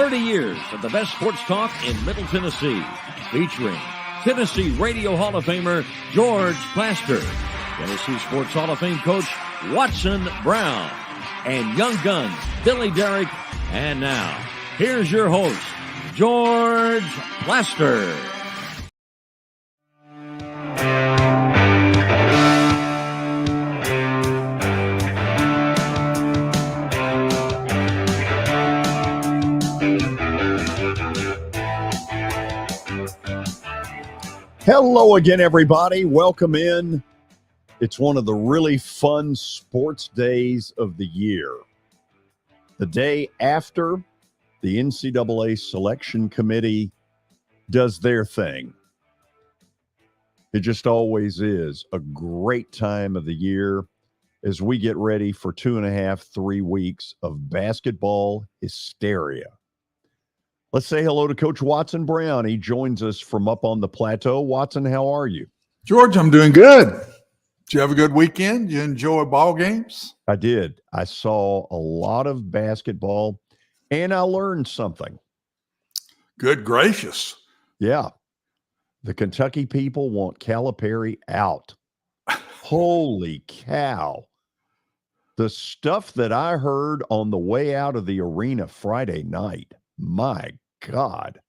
30 years of the best sports talk in Middle Tennessee, featuring Tennessee Radio Hall of Famer George Plaster, Tennessee Sports Hall of Fame coach Watson Brown, and young guns Billy Derrick. And now, here's your host, George Plaster. Hello again, everybody. Welcome in. It's one of the really fun sports days of the year. The day after the NCAA Selection Committee does their thing. It just always is a great time of the year as we get ready for 2.5-3 weeks of basketball hysteria. Let's say hello to Coach Watson Brown. He joins us from up on the plateau. Watson, how are you? George, I'm doing good. Did you have a good weekend? You enjoy ball games? I did. I saw a lot of basketball, and I learned something. Good gracious. Yeah. The Kentucky people want Calipari out. Holy cow. The stuff that I heard on the way out of the arena Friday night, my God.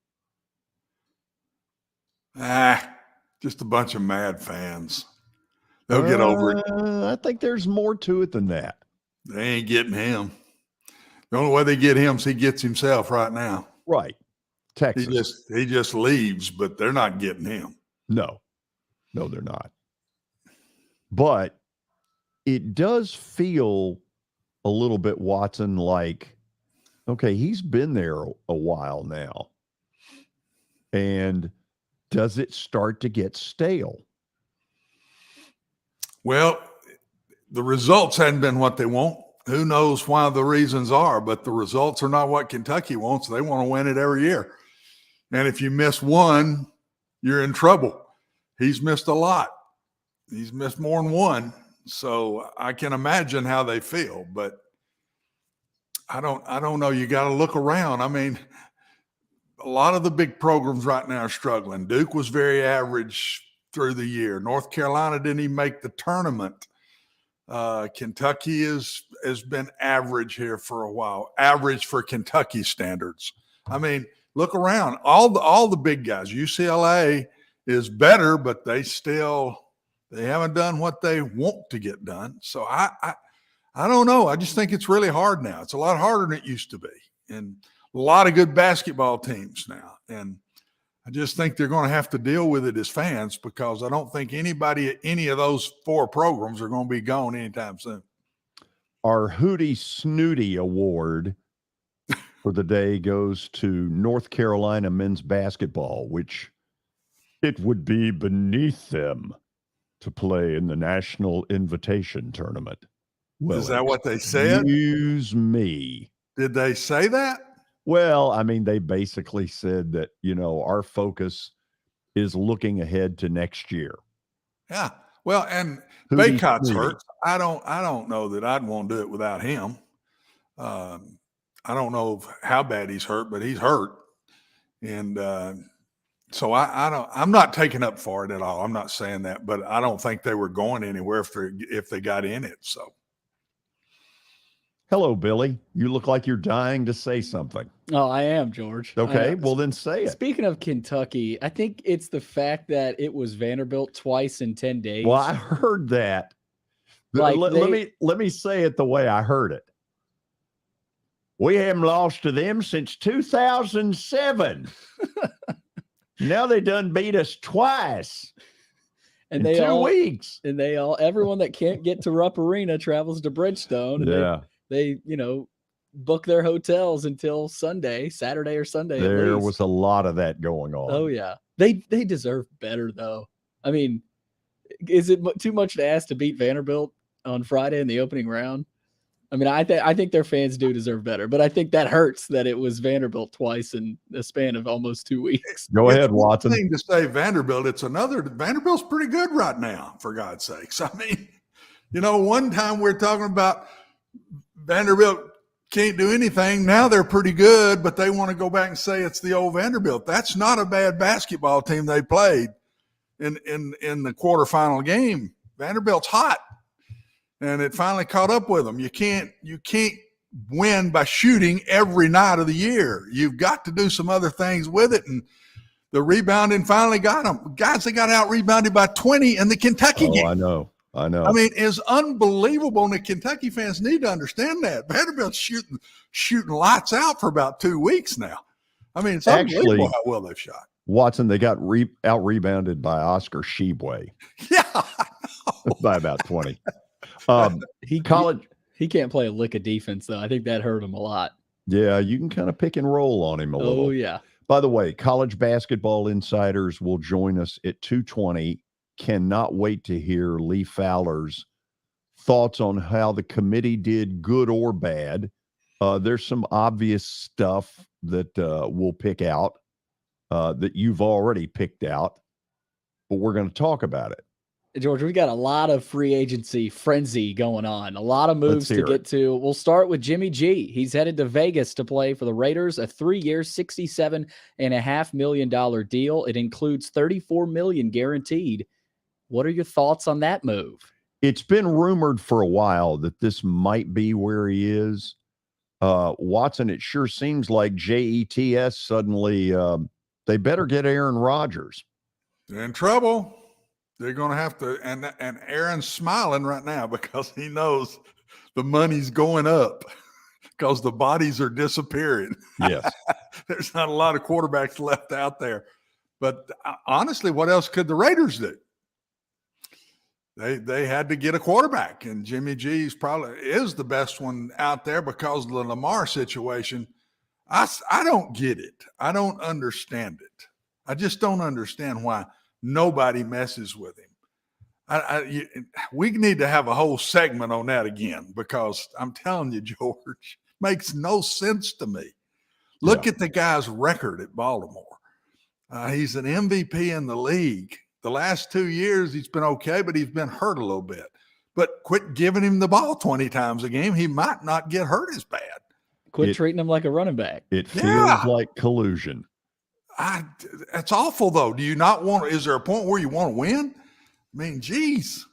Just a bunch of mad fans. They'll get over it. I think there's more to it than that. They ain't getting him. The only way they get him is he gets himself right now. Right. Texas. He just leaves, but they're not getting him. No, they're not. But it does feel a little bit, Watson, like, okay, he's been there a while now. And does it start to get stale? Well, the results hadn't been what they want. Who knows why the reasons are, but the results are not what Kentucky wants. They want to win it every year. And if you miss one, you're in trouble. He's missed a lot. He's missed more than one. So I can imagine how they feel, but I don't know. You got to look around. I mean, a lot of the big programs right now are struggling. Duke was very average through the year. North Carolina didn't even make the tournament. Kentucky has been average here for a while. Average for Kentucky standards. I mean, look around. All the big guys. UCLA is better, but they haven't done what they want to get done. So I don't know. I just think it's really hard now. It's a lot harder than it used to be. And a lot of good basketball teams now. And I just think they're going to have to deal with it as fans because I don't think anybody at any of those four programs are going to be gone anytime soon. Our Hootie Snooty Award for the day goes to North Carolina men's basketball, which it would be beneath them to play in the National Invitation Tournament. Well, is that what they said? Excuse me. Did they say that? Well, I mean, they basically said that, our focus is looking ahead to next year. Yeah. Well, and Baycott's hurt. I don't know that I'd want to do it without him. I don't know how bad he's hurt, but he's hurt. And so I'm not taking up for it at all. I'm not saying that, but I don't think they were going anywhere if they got in it. So. Hello, Billy. You look like you're dying to say something. Oh, I am, George. Okay, well then say it. Speaking of Kentucky, I think it's the fact that it was Vanderbilt twice in 10 days. Well, I heard that. Let me say it the way I heard it. We haven't lost to them since 2007. Now they done beat us twice. And in 2 weeks. And everyone that can't get to Rupp Arena travels to Bridgestone. And they book their hotels until Saturday or Sunday. There was a lot of that going on. Oh yeah. They deserve better though. I mean, is it too much to ask to beat Vanderbilt on Friday in the opening round? I mean, I think their fans do deserve better, but I think that hurts that it was Vanderbilt twice in a span of almost 2 weeks. Go ahead, Watson. Thing to say Vanderbilt, it's another. Vanderbilt's pretty good right now, for God's sakes. I mean, one time we're talking about Vanderbilt can't do anything. Now they're pretty good, but they want to go back and say it's the old Vanderbilt. That's not a bad basketball team they played in the quarterfinal game. Vanderbilt's hot, and it finally caught up with them. You can't win by shooting every night of the year. You've got to do some other things with it, and the rebounding finally got them. Guys, they got out-rebounded by 20 in the Kentucky game. I know. I mean, it's unbelievable, and the Kentucky fans need to understand that. Vanderbilt's shooting lights out for about 2 weeks now. I mean, it's unbelievable how well they've shot. Watson, they got out-rebounded by Oscar Sheboy. Yeah, I know. By about 20. He can't play a lick of defense, though. I think that hurt him a lot. Yeah, you can kind of pick and roll on him a little. Oh, yeah. By the way, college basketball insiders will join us at 2:20. Cannot wait to hear Lee Fowler's thoughts on how the committee did, good or bad. There's some obvious stuff that we'll pick out that you've already picked out, but we're going to talk about it. George, we got a lot of free agency frenzy going on, a lot of moves to get to. We'll start with Jimmy G. He's headed to Vegas to play for the Raiders, a 3-year, $67.5 million deal. It includes $34 million guaranteed. What are your thoughts on that move? It's been rumored for a while that this might be where he is. Watson, it sure seems like JETS suddenly, they better get Aaron Rodgers. They're in trouble. They're going to have to, and Aaron's smiling right now because he knows the money's going up because the bodies are disappearing. Yes. There's not a lot of quarterbacks left out there. But honestly, what else could the Raiders do? They had to get a quarterback, and Jimmy G's probably is the best one out there because of the Lamar situation. I don't get it. I don't understand it. I just don't understand why nobody messes with him. We need to have a whole segment on that again because I'm telling you, George, makes no sense to me. Look at the guy's record at Baltimore. He's an MVP in the league. The last 2 years, he's been okay, but he's been hurt a little bit. But quit giving him the ball 20 times a game. He might not get hurt as bad. Quit treating him like a running back. It feels like collusion. That's awful, though. Do you not want – is there a point where you want to win? I mean, geez.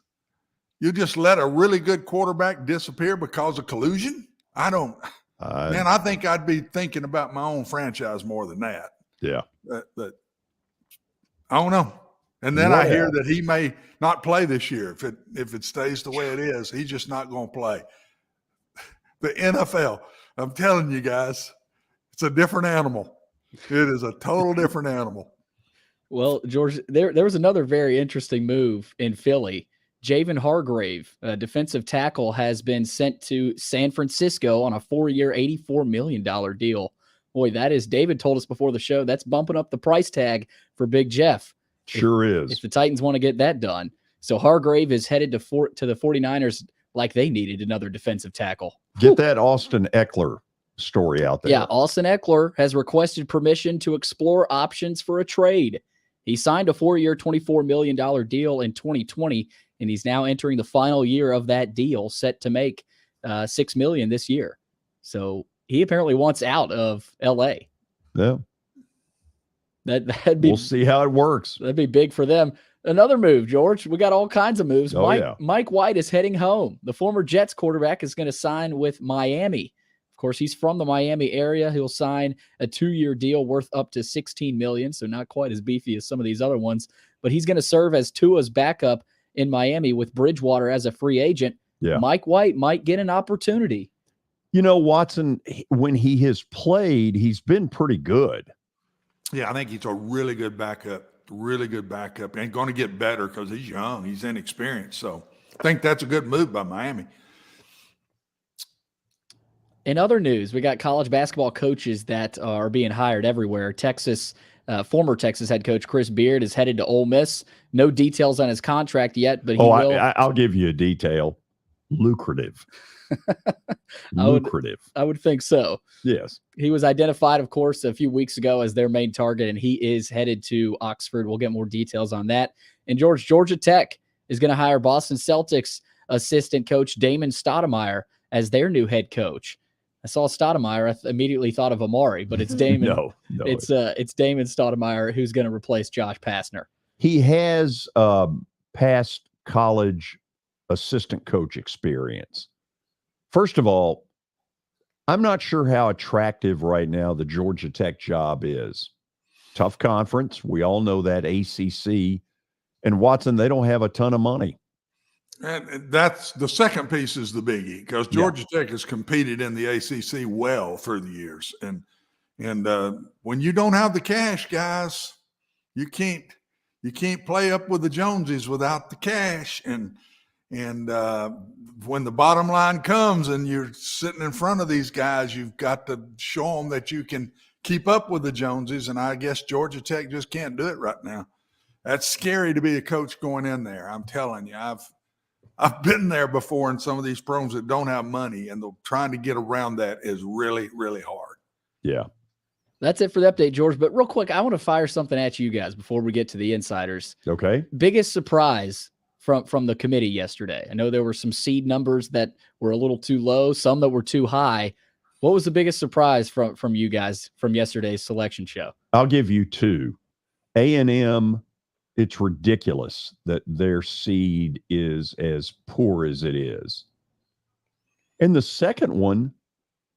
You just let a really good quarterback disappear because of collusion? I don't – man, I think I'd be thinking about my own franchise more than that. Yeah. But I don't know. And then I hear that he may not play this year if it stays the way it is. He's just not going to play. The NFL, I'm telling you guys, it's a different animal. It is a total different animal. Well, George, there was another very interesting move in Philly. Javon Hargrave, a defensive tackle, has been sent to San Francisco on a 4-year, $84 million deal. Boy, that is, David told us before the show, that's bumping up the price tag for Big Jeff. Sure is. If the Titans want to get that done. So Hargrave is headed to the 49ers like they needed another defensive tackle. Get that Austin Eckler story out there. Yeah, Austin Eckler has requested permission to explore options for a trade. He signed a 4-year, $24 million deal in 2020, and he's now entering the final year of that deal, set to make $6 million this year. So he apparently wants out of L.A. Yeah. That'd be, we'll see how it works. That'd be big for them. Another move, George. We got all kinds of moves. Mike White is heading home. The former Jets quarterback is going to sign with Miami. Of course, he's from the Miami area. He'll sign a 2-year deal worth up to $16 million, so not quite as beefy as some of these other ones. But he's going to serve as Tua's backup in Miami with Bridgewater as a free agent. Yeah. Mike White might get an opportunity. You know, Watson, when he has played, he's been pretty good. Yeah, I think he's a really good backup, and going to get better because he's young. He's inexperienced. So I think that's a good move by Miami. In other news, we got college basketball coaches that are being hired everywhere. Former Texas head coach Chris Beard is headed to Ole Miss. No details on his contract yet, but he will. I'll give you a detail. Lucrative. Lucrative. I would think so. Yes. He was identified, of course, a few weeks ago as their main target, and he is headed to Oxford. We'll get more details on that. And Georgia Tech is going to hire Boston Celtics assistant coach Damon Stoudemire as their new head coach. I saw Stoudemire. I immediately thought of Amari, but it's Damon. No. It's Damon Stoudemire who's going to replace Josh Pastner. He has past college assistant coach experience. First of all, I'm not sure how attractive right now the Georgia Tech job is. Tough conference. We all know that, ACC. And Watson, they don't have a ton of money. And that's the second piece is the biggie, because Georgia Tech has competed in the ACC well through the years. And when you don't have the cash, guys, you can't play up with the Joneses without the cash. And when the bottom line comes and you're sitting in front of these guys, you've got to show them that you can keep up with the Joneses. And I guess Georgia Tech just can't do it right now. That's scary to be a coach going in there. I'm telling you, I've been there before in some of these programs that don't have money, and trying to get around that is really, really hard. Yeah. That's it for the update, George. But real quick, I want to fire something at you guys before we get to the insiders. Okay. Biggest surprise from the committee yesterday. I know there were some seed numbers that were a little too low, some that were too high. What was the biggest surprise from you guys from yesterday's selection show? I'll give you two. A&M, it's ridiculous that their seed is as poor as it is. And the second one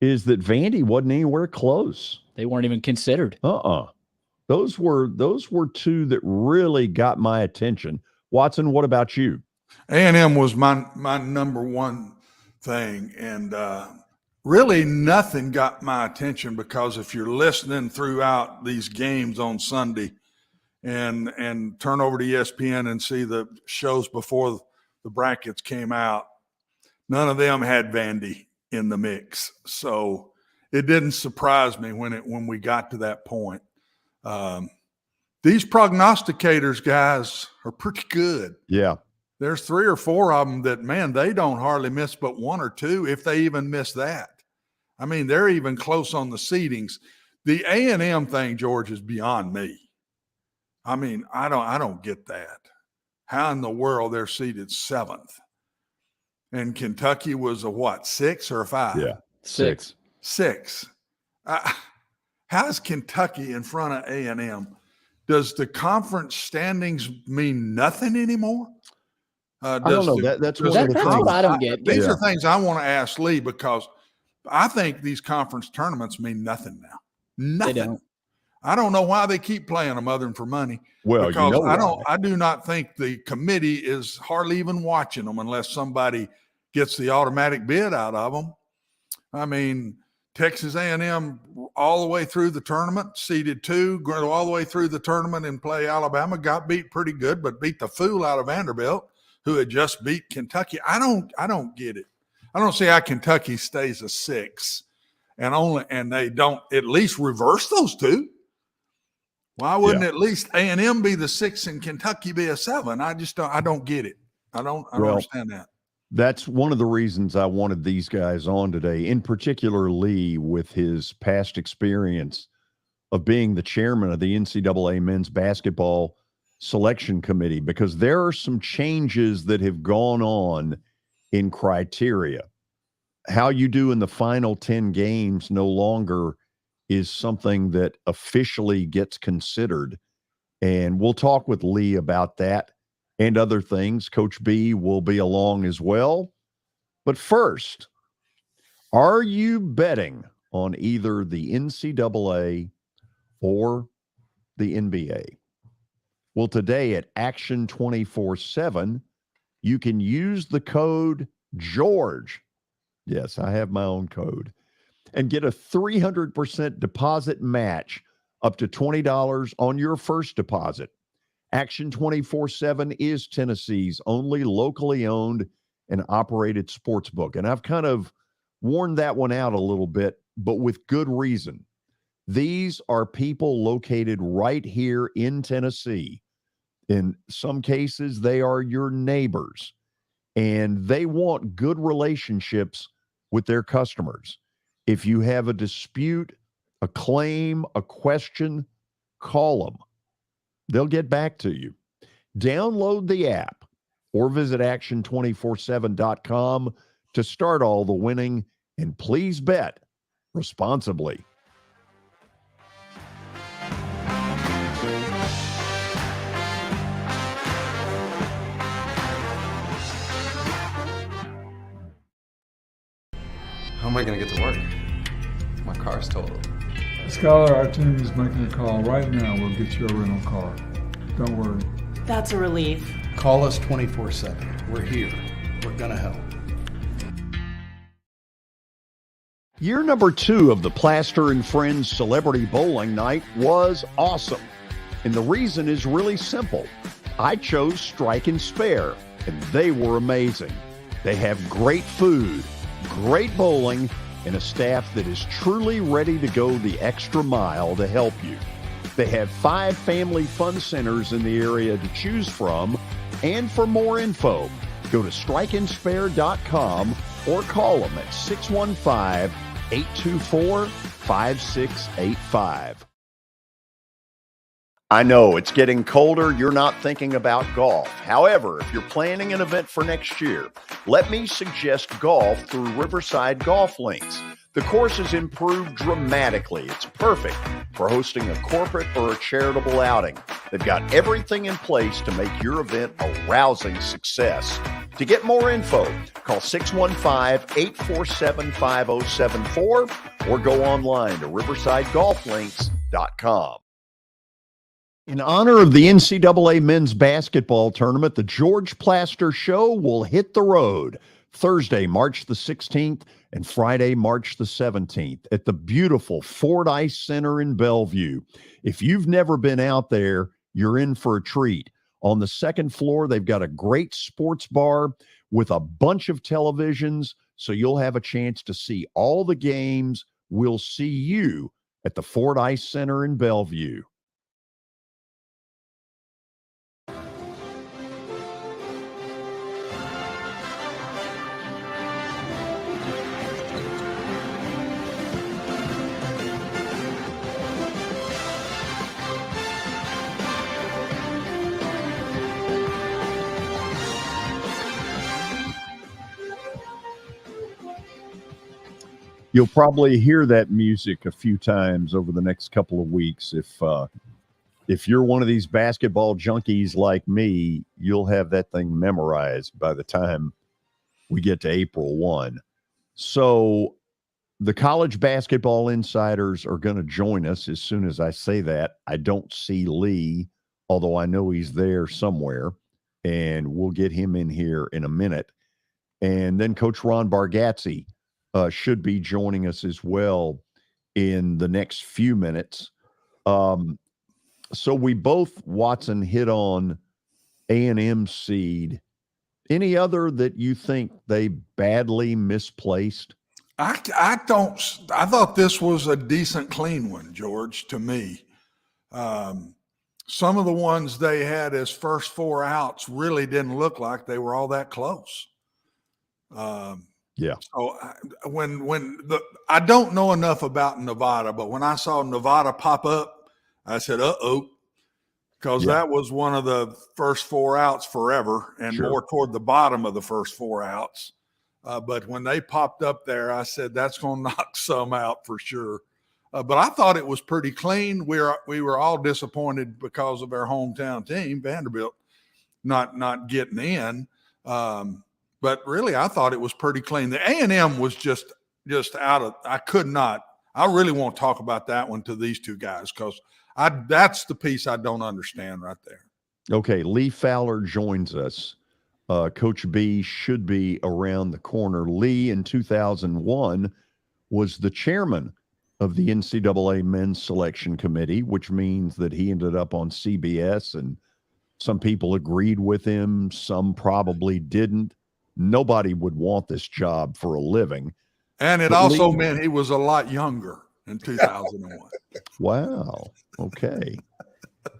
is that Vandy wasn't anywhere close. They weren't even considered. Those were two that really got my attention. Watson, what about you? A&M was my number one thing, and really nothing got my attention, because if you're listening throughout these games on Sunday and turn over to ESPN and see the shows before the brackets came out, none of them had Vandy in the mix. So it didn't surprise me when we got to that point. These prognosticators, guys, are pretty good. Yeah. There's 3 or 4 of them that, man, they don't hardly miss but 1 or 2, if they even miss that. I mean, they're even close on the seedings. The A&M thing, George, is beyond me. I mean, I don't get that. How in the world they're seeded 7th? And Kentucky was a what, 6 or a 5? Yeah. 6. 6. How is Kentucky in front of A&M? Does the conference standings mean nothing anymore? I don't know. That's one of the That's things. what I don't get. These are things I want to ask Lee, because I think these conference tournaments mean nothing now. Nothing. They don't. I don't know why they keep playing them other than for money. Well, because you know I do not think the committee is hardly even watching them unless somebody gets the automatic bid out of them. I mean, Texas A&M all the way through the tournament, seeded 2, go all the way through the tournament and play Alabama, got beat pretty good, but beat the fool out of Vanderbilt, who had just beat Kentucky. I don't get it. I don't see how Kentucky stays a 6 and they don't at least reverse those 2. Why wouldn't at least A&M be the 6 and Kentucky be a 7? I don't get it. I don't understand that. That's one of the reasons I wanted these guys on today, in particular Lee, with his past experience of being the chairman of the NCAA men's basketball selection committee, because there are some changes that have gone on in criteria. How you do in the final 10 games no longer is something that officially gets considered. And we'll talk with Lee about that and other things. Coach B will be along as well. But first, are you betting on either the NCAA or the NBA? Well, today at Action 24/7, you can use the code GEORGE. Yes, I have my own code. And get a 300% deposit match up to $20 on your first deposit. Action 24/7 is Tennessee's only locally owned and operated sports book. And I've kind of worn that one out a little bit, but with good reason. These are people located right here in Tennessee. In some cases, they are your neighbors, and they want good relationships with their customers. If you have a dispute, a claim, a question, call them. They'll get back to you. Download the app or visit action247.com to start all the winning. And please bet responsibly. How am I going to get to work? My car's totaled. Skylar, our team is making a call right now. We'll get you a rental car. Don't worry. That's a relief. Call us 24/7. We're here. We're going to help. Year number 2 of the Plaster and Friends Celebrity Bowling Night was awesome. And the reason is really simple. I chose Strike and Spare, and they were amazing. They have great food, great bowling, and a staff that is truly ready to go the extra mile to help you. They have 5 family fun centers in the area to choose from. And for more info, go to strikeandspare.com or call them at 615-824-5685. I know it's getting colder. You're not thinking about golf. However, if you're planning an event for next year, let me suggest golf through Riverside Golf Links. The course has improved dramatically. It's perfect for hosting a corporate or a charitable outing. They've got everything in place to make your event a rousing success. To get more info, call 615-847-5074 or go online to riversidegolflinks.com. In honor of the NCAA men's basketball tournament, the George Plaster Show will hit the road Thursday, March the 16th and Friday, March the 17th at the beautiful Fordyce Center in Bellevue. If you've never been out there, you're in for a treat. On the second floor, they've got a great sports bar with a bunch of televisions, so you'll have a chance to see all the games. We'll see you at the Fordyce Center in Bellevue. You'll probably hear that music a few times over the next couple of weeks. If you're one of these basketball junkies like me, you'll have that thing memorized by the time we get to April 1. So the college basketball insiders are going to join us as soon as I say that. I don't see Lee, although I know he's there somewhere, and we'll get him in here in a minute. And then Coach Ron Bargatze should be joining us as well in the next few minutes. So we both, Watson, hit on A&M seed. Any other that you think they badly misplaced? I thought this was a decent, clean one, George, to me. Some of the ones they had as first 4 outs really didn't look like they were all that close. Yeah. So I don't know enough about Nevada, but when I saw Nevada pop up, I said, uh-oh, because that was one of the first 4 outs forever and more toward the bottom of the first 4 outs. But when they popped up there, I said, that's going to knock some out for sure. But I thought it was pretty clean. We were all disappointed because of our hometown team, Vanderbilt, not getting in. But really, I thought it was pretty clean. The A&M was just out of – I really won't talk about that one to these two guys because that's the piece I don't understand right there. Okay, Lee Fowler joins us. Coach B should be around the corner. Lee, in 2001, was the chairman of the NCAA Men's Selection Committee, which means that he ended up on CBS, and some people agreed with him, some probably didn't. Nobody would want this job for a living. And it also meant he was a lot younger in 2001. Wow. Okay.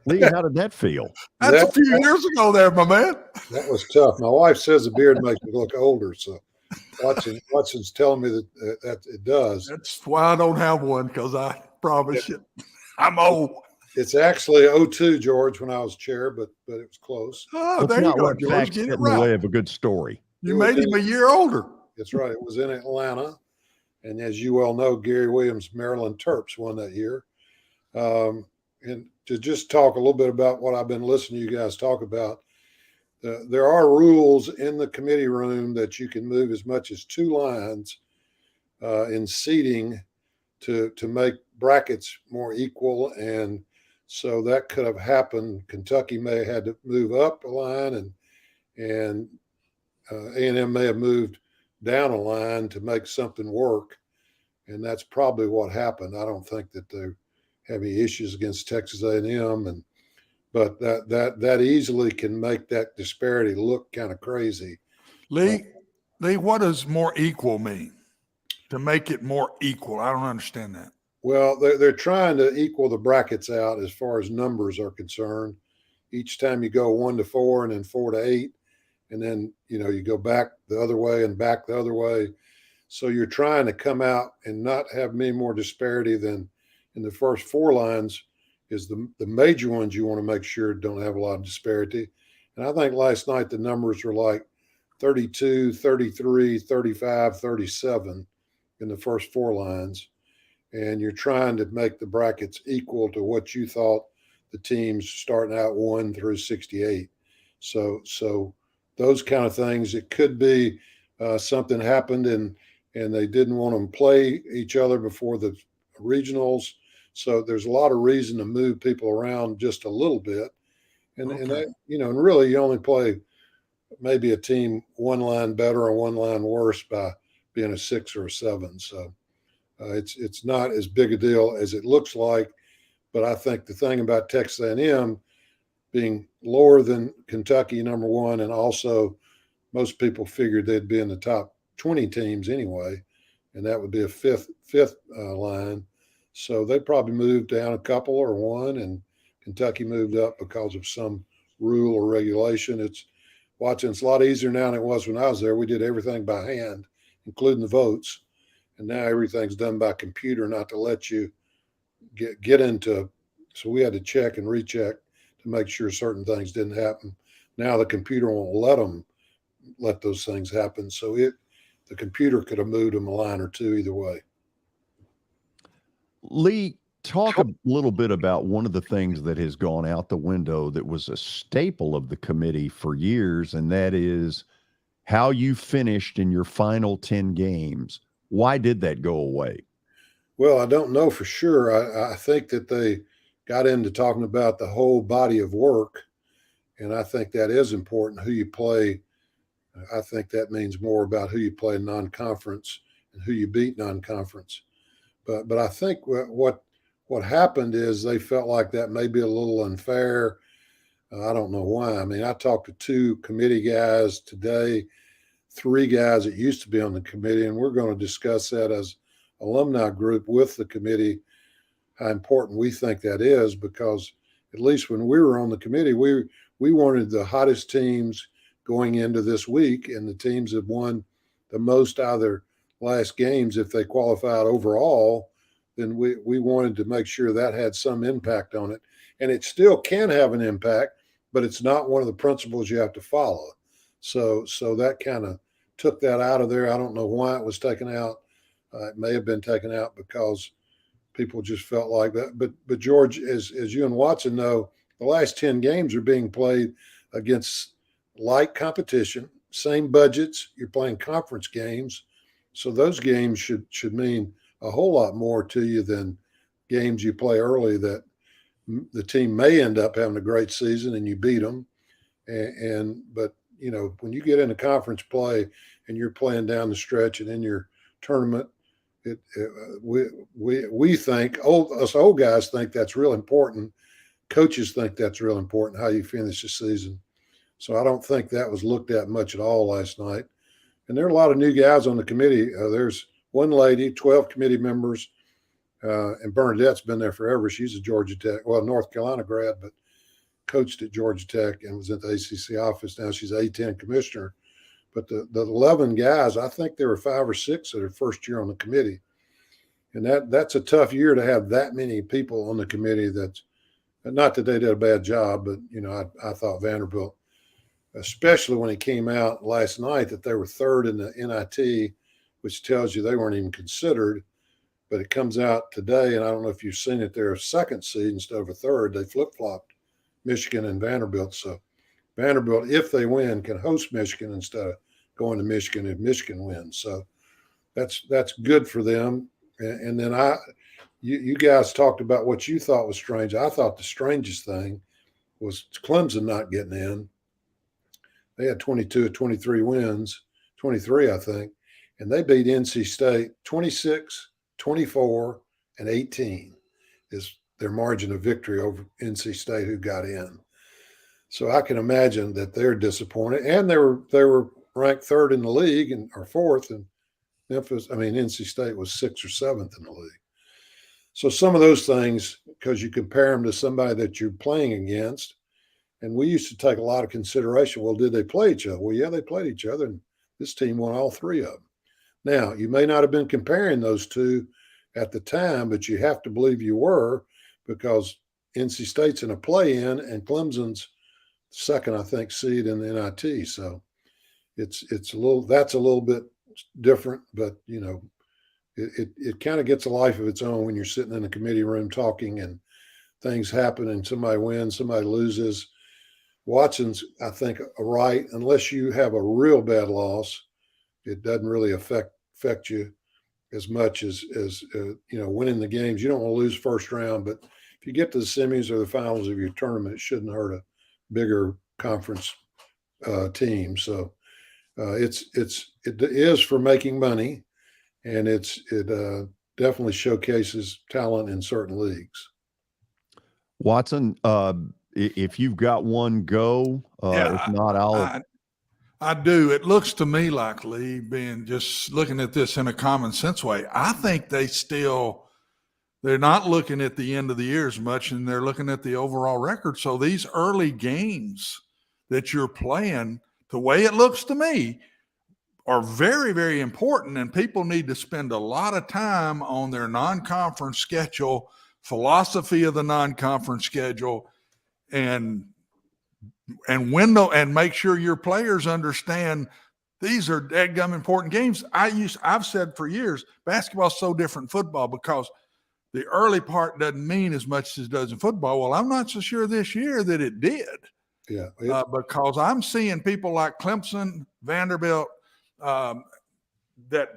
Lee, how did that feel? That's a few years ago there, my man. That was tough. My wife says the beard makes me look older, so Watson's telling me that it does. That's why I don't have one, because I promise you, I'm old. It's actually 02, George, when I was chair, but it was close. Oh, there you go, George. Get it right. In the way of a good story. You made him a year older. That's right. It was in Atlanta, And as you well know, Gary Williams, Maryland Terps won that year. And to just talk a little bit about what I've been listening to you guys talk about, there are rules in the committee room that you can move as much as 2 lines in seating to make brackets more equal. And so that could have happened. Kentucky may have had to move up a line, and A&M may have moved down a line to make something work. And that's probably what happened. I don't think that they have any issues against Texas A&M, but that easily can make that disparity look kind of crazy. Lee, what does more equal mean? To make it more equal, I don't understand that. Well, they're trying to equal the brackets out as far as numbers are concerned. Each time you go 1 to 4 and then 4 to 8, and then you go back the other way and back the other way. So you're trying to come out and not have any more disparity than in the first 4 lines. Is the major ones you want to make sure don't have a lot of disparity. And I think last night the numbers were like 32, 33, 35, 37 in the first 4 lines. And you're trying to make the brackets equal to what you thought the teams starting out 1 through 68. So those kind of things, it could be something happened and they didn't want them to play each other before the regionals. So there's a lot of reason to move people around just a little bit. And that, and really you only play maybe a team 1 line better or 1 line worse by being a 6 or a 7. So it's not as big a deal as it looks like. But I think the thing about Texas A&M being lower than Kentucky, number 1, and also most people figured they'd be in the top 20 teams anyway, and that would be a fifth line. So they probably moved down a couple or 1, and Kentucky moved up because of some rule or regulation. It's a lot easier now than it was when I was there. We did everything by hand, including the votes. And now everything's done by computer, not to let you get into. So we had to check and recheck to make sure certain things didn't happen. Now the computer won't let those things happen. So the computer could have moved them a line or 2 either way. Lee, talk a little bit about one of the things that has gone out the window that was a staple of the committee for years, and that is how you finished in your final 10 games. Why did that go away? Well, I don't know for sure. I think that they got into talking about the whole body of work, and I think that is important, who you play. I think that means more about who you play in non-conference and who you beat non-conference. But I think what happened is they felt like that may be a little unfair. I don't know why. I mean, I talked to 2 committee guys today, 3 guys that used to be on the committee, and we're going to discuss that as alumni group with the committee, how important we think that is, because at least when we were on the committee, we wanted the hottest teams going into this week, and the teams that won the most out of their last games, if they qualified overall, then we wanted to make sure that had some impact on it. And it still can have an impact, but it's not one of the principles you have to follow. So that kind of took that out of there. I don't know why it was taken out. It may have been taken out because people just felt like that. But George, as you and Watson know, the last 10 games are being played against light competition, same budgets. You're playing conference games. So those games should mean a whole lot more to you than games you play early that the team may end up having a great season and you beat them. But when you get into conference play and you're playing down the stretch and in your tournament, we think, us old guys think that's real important. Coaches think that's real important, how you finish the season. So I don't think that was looked at much at all last night. And there are a lot of new guys on the committee. There's one lady, 12 committee members, and Bernadette's been there forever. She's a Georgia Tech, North Carolina grad, but coached at Georgia Tech and was at the ACC office. Now she's A10 commissioner. But the 11 guys, I think there were 5 or 6 that are first year on the committee. And that's a tough year to have that many people on the committee. That's not that they did a bad job, but, I thought Vanderbilt, especially when it came out last night that they were 3rd in the NIT which tells you they weren't even considered. But it comes out today, and I don't know if you've seen it, they're a second seed instead of a third. They flip-flopped Michigan and Vanderbilt. So Vanderbilt, if they win, can host Michigan instead of going to Michigan if Michigan wins. So that's good for them. And then you guys talked about what you thought was strange. I thought the strangest thing was Clemson not getting in. They had 22 of 23 wins, 23, I think, and they beat NC State 26, 24, and 18 is their margin of victory over NC State, who got in. So I can imagine that they're disappointed, and they were ranked third in the league or fourth, and NC State was sixth or seventh in the league. So some of those things, because you compare them to somebody that you're playing against, and we used to take a lot of consideration. Well, did they play each other? Well, yeah, they played each other, and this team won all three of them. Now, you may not have been comparing those two at the time, but you have to believe you were, because NC State's in a play-in and Clemson's second, I think, seed in the NIT. So that's a little bit different, but it kind of gets a life of its own when you're sitting in a committee room talking and things happen and somebody wins, somebody loses. Watson's, I think, right. Unless you have a real bad loss, it doesn't really affect you as much as winning the games. You don't want to lose first round, but if you get to the semis or the finals of your tournament, it shouldn't hurt a bigger conference team. So it is for making money, and it definitely showcases talent in certain leagues. Watson, if you've got one, go. If not, I do. It looks to me like, Lee, being just looking at this in a common sense way, I think they're not looking at the end of the year as much, and they're looking at the overall record. So these early games that you're playing, the way it looks to me, are very, very important, and people need to spend a lot of time on their non-conference schedule, philosophy of the non-conference schedule, and window, and make sure your players understand these are dadgum important games. I've said for years, basketball's so different from football because the early part doesn't mean as much as it does in football. Well, I'm not so sure this year that it did. Yeah, because I'm seeing people like Clemson, Vanderbilt, that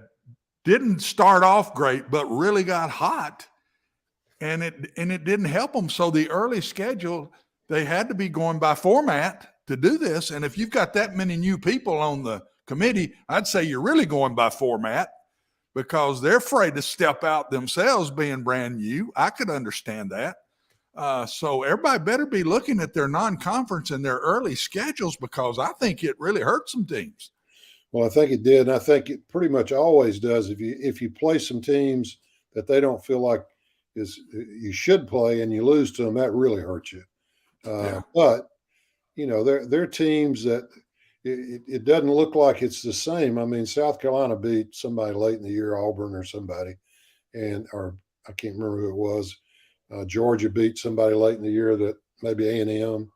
didn't start off great, but really got hot, and it didn't help them. So the early schedule, they had to be going by format to do this. And if you've got that many new people on the committee, I'd say you're really going by format, because they're afraid to step out themselves being brand new. I could understand that. So everybody better be looking at their non-conference and their early schedules, because I think it really hurts some teams. Well, I think it did, and I think it pretty much always does. If you play some teams that they don't feel like you should play and you lose to them, that really hurts you. But they're teams that it doesn't look like it's the same. I mean, South Carolina beat somebody late in the year, Auburn or somebody, or I can't remember who it was. Georgia beat somebody late in the year, that maybe A&M,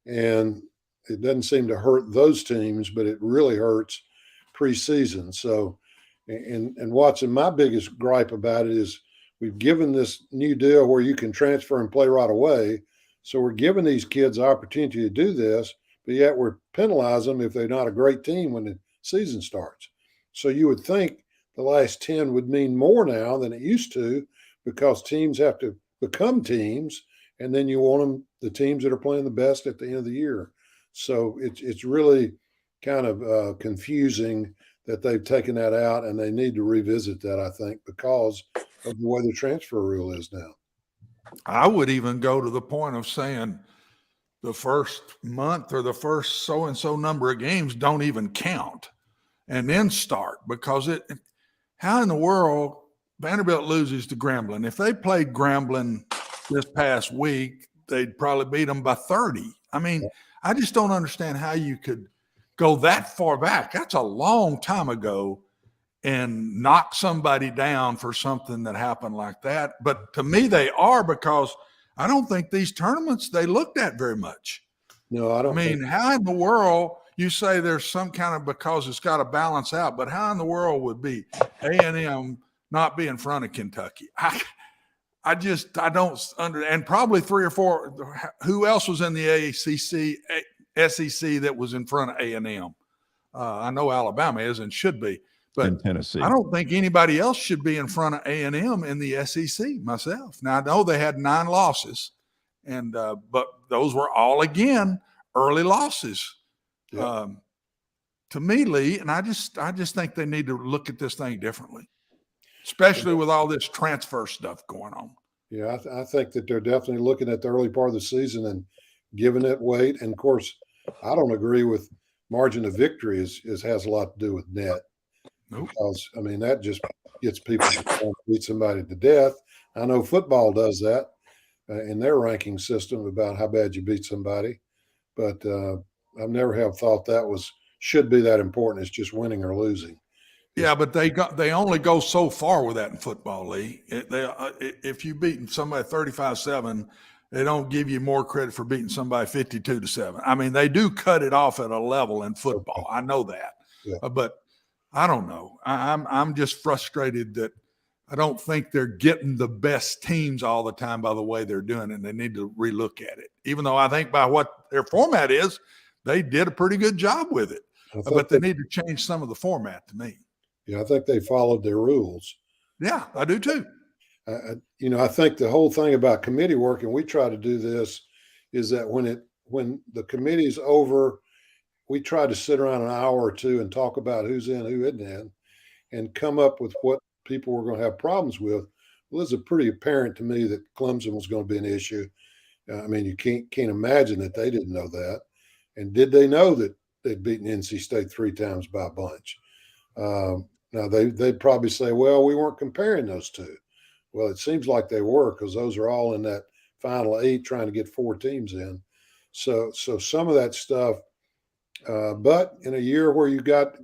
and it doesn't seem to hurt those teams, but it really hurts preseason. So, and Watson, my biggest gripe about it is we've given this new deal where you can transfer and play right away. So we're giving these kids the opportunity to do this, but yet we're penalizing them if they're not a great team when the season starts. So you would think the last 10 would mean more now than it used to, because teams have to become teams, and then you want them, the teams that are playing the best at the end of the year. So it's really kind of confusing that they've taken that out, and they need to revisit that, I think, because of the way the transfer rule is now. I would even go to the point of saying the first month or the first so-and-so number of games don't even count, and then start, because how in the world Vanderbilt loses to Grambling? If they played Grambling this past week, they'd probably beat them by 30. I mean, I just don't understand how you could go that far back. That's a long time ago, and knock somebody down for something that happened like that. But to me, they are, because I don't think these tournaments they looked at very much. No, I don't. I mean, how in the world you say there's some kind of, because it's got to balance out, but how in the world would be A&M not be in front of Kentucky? I don't and probably 3 or 4. Who else was in the SEC that was in front of A&M? I know Alabama is and should be, but in Tennessee. I don't think anybody else should be in front of A&M in the SEC myself. Now I know they had 9 losses, and but those were all again early losses. Yeah. To me, Lee, and I just think they need to look at this thing differently, especially with all this transfer stuff going on. Yeah, I think that they're definitely looking at the early part of the season and giving it weight. And of course, I don't agree with margin of victory has a lot to do with net. Nope. Because I mean that just gets people to want to beat somebody to death. I know football does that in their ranking system about how bad you beat somebody, but I've never have thought that should be that important. It's just winning or losing. Yeah, but they only go so far with that in football, Lee. If you beat somebody 35-7, they don't give you more credit for beating somebody 52-7. I mean, they do cut it off at a level in football. Okay. I know that, Yeah. But I don't know. I'm just frustrated that I don't think they're getting the best teams all the time by the way they're doing it, and they need to relook at it. Even though I think by what their format is, they did a pretty good job with it. But they need to change some of the format to me. Yeah, I think they followed their rules. Yeah, I do too. I think the whole thing about committee work, and we try to do this, is that when the committee's over, we try to sit around an hour or two and talk about who's in, who isn't in, and come up with what people were going to have problems with. Well, it's pretty apparent to me that Clemson was going to be an issue. I mean, you can't imagine that they didn't know that. And did they know that they'd beaten NC State 3 times by a bunch? Now, they'd probably say, well, we weren't comparing those two. Well, it seems like they were, because those are all in that final 8 trying to get 4 teams in. So some of that stuff, but in a year where you got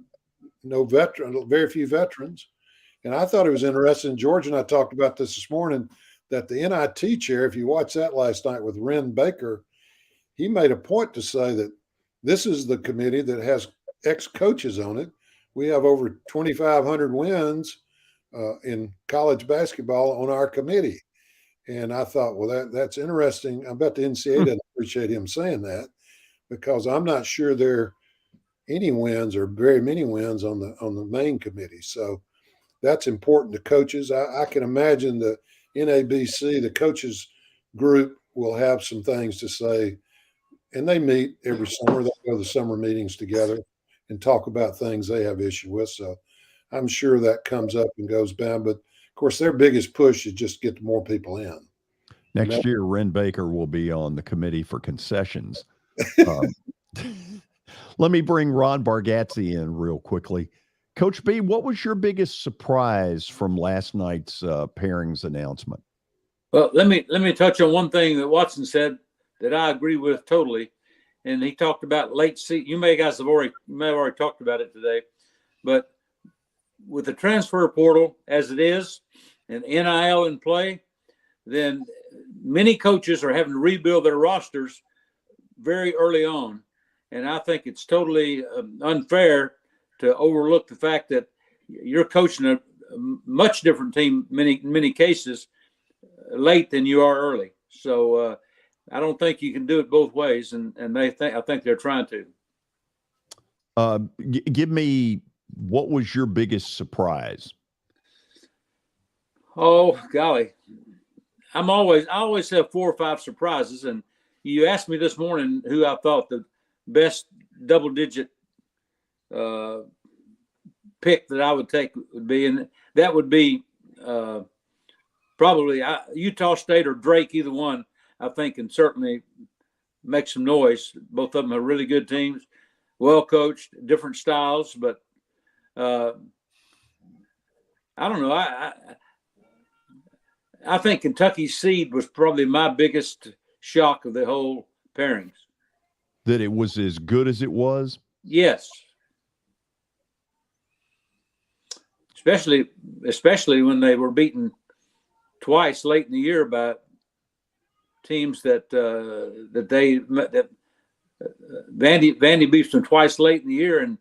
very few veterans, and I thought it was interesting, George and I talked about this morning, that the NIT chair, if you watched that last night with Ren Baker, he made a point to say that this is the committee that has ex-coaches on it. We have over 2,500 wins in college basketball on our committee. And I thought, well, that's interesting. I bet the NCAA doesn't appreciate him saying that, because I'm not sure there are any wins or very many wins on the main committee. So that's important to coaches. I can imagine the NABC, the coaches group, will have some things to say, and they meet every summer. They go to the summer meetings together and talk about things they have issue with. So I'm sure that comes up and goes down. But of course, their biggest push is just get more people in. Next year, Ren Baker will be on the committee for concessions. Let me bring Ron Bargatze in real quickly. Coach B, what was your biggest surprise from last night's pairings announcement? Well, let me touch on one thing that Watson said that I agree with totally. And he talked about late season. You may have already talked about it today, but with the transfer portal as it is and NIL in play, then many coaches are having to rebuild their rosters very early on. And I think it's totally unfair to overlook the fact that you're coaching a much different team, many cases, late than you are early. So I don't think you can do it both ways, and I think they're trying to. Give me, what was your biggest surprise? Oh golly, I always have 4 or 5 surprises, and you asked me this morning who I thought the best double-digit pick that I would take would be, and that would be probably Utah State or Drake, either one. I think can certainly make some noise. Both of them are really good teams, well coached, different styles. But I don't know. I think Kentucky's seed was probably my biggest shock of the whole pairings. That it was as good as it was? Yes. Especially when they were beaten twice late in the year by teams that Vandy beats them twice late in the year, and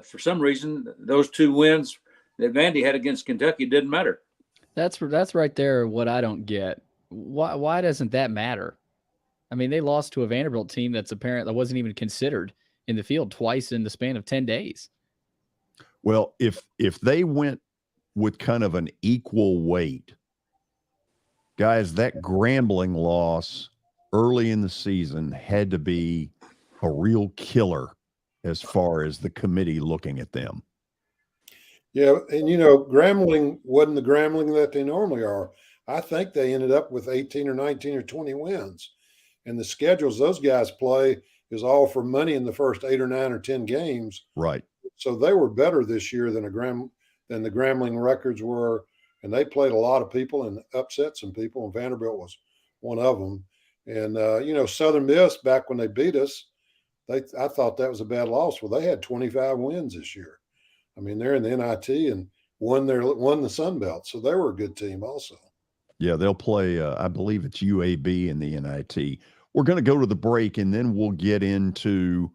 for some reason those 2 wins that Vandy had against Kentucky didn't matter. That's right there. What I don't get, why doesn't that matter? I mean, they lost to a Vanderbilt team that wasn't even considered in the field twice in the span of 10 days. Well, if they went with kind of an equal weight, guys, that Grambling loss early in the season had to be a real killer as far as the committee looking at them. Yeah, and Grambling wasn't the Grambling that they normally are. I think they ended up with 18 or 19 or 20 wins. And the schedules those guys play is all for money in the first 8 or 9 or 10 games. Right. So they were better this year than the Grambling records were, and they played a lot of people and upset some people, and Vanderbilt was one of them. And Southern Miss, back when they beat us, I thought that was a bad loss. Well, they had 25 wins this year. I mean, they're in the NIT and won the Sun Belt, so they were a good team also. Yeah, they'll play, I believe it's UAB in the NIT. We're going to go to the break, and then we'll get into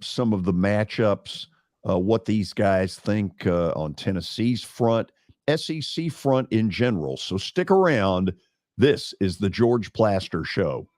some of the matchups, what these guys think on Tennessee's front, SEC front in general. So stick around. This is the George Plaster Show.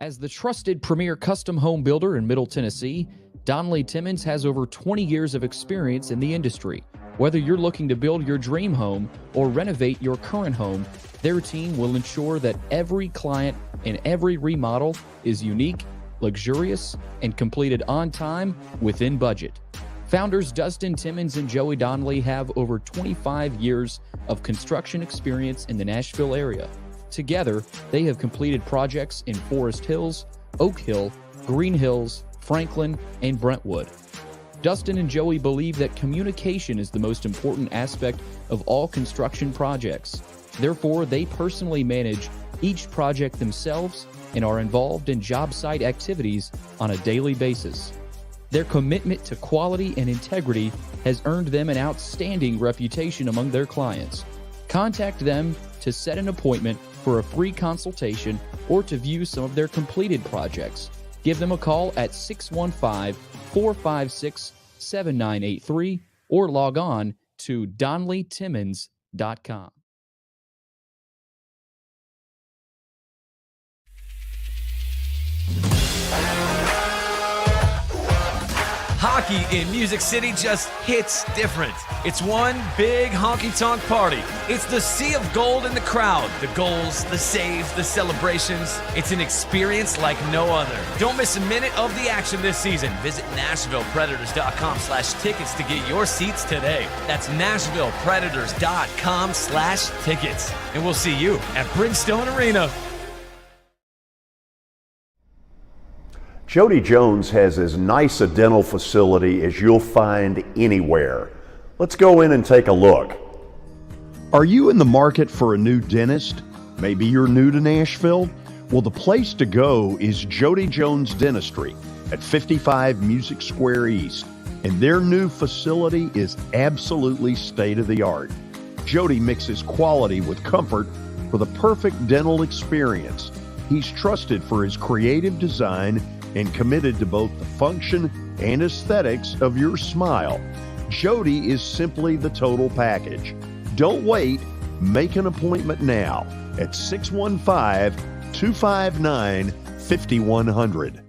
As the trusted premier custom home builder in Middle Tennessee, Donnelly Timmons has over 20 years of experience in the industry. Whether you're looking to build your dream home or renovate your current home, their team will ensure that every client and every remodel is unique, luxurious, and completed on time within budget. Founders Dustin Timmons and Joey Donnelly have over 25 years of construction experience in the Nashville area. Together, they have completed projects in Forest Hills, Oak Hill, Green Hills, Franklin, and Brentwood. Dustin and Joey believe that communication is the most important aspect of all construction projects. Therefore, they personally manage each project themselves and are involved in job site activities on a daily basis. Their commitment to quality and integrity has earned them an outstanding reputation among their clients. Contact them to set an appointment for a free consultation or to view some of their completed projects. Give them a call at 615-456-7983 or log on to DonnellyTimmons.com. Hockey in Music City just hits different. It's one big honky-tonk party. It's the sea of gold in the crowd. The goals, the saves, the celebrations. It's an experience like no other. Don't miss a minute of the action this season. Visit NashvillePredators.com/tickets to get your seats today. That's NashvillePredators.com/tickets. And we'll see you at Bridgestone Arena. Jody Jones has as nice a dental facility as you'll find anywhere. Let's go in and take a look. Are you in the market for a new dentist? Maybe you're new to Nashville? Well, the place to go is Jody Jones Dentistry at 55 Music Square East, and their new facility is absolutely state-of-the-art. Jody mixes quality with comfort for the perfect dental experience. He's trusted for his creative design and committed to both the function and aesthetics of your smile. Jody is simply the total package. Don't wait. Make an appointment now at 615-259-5100.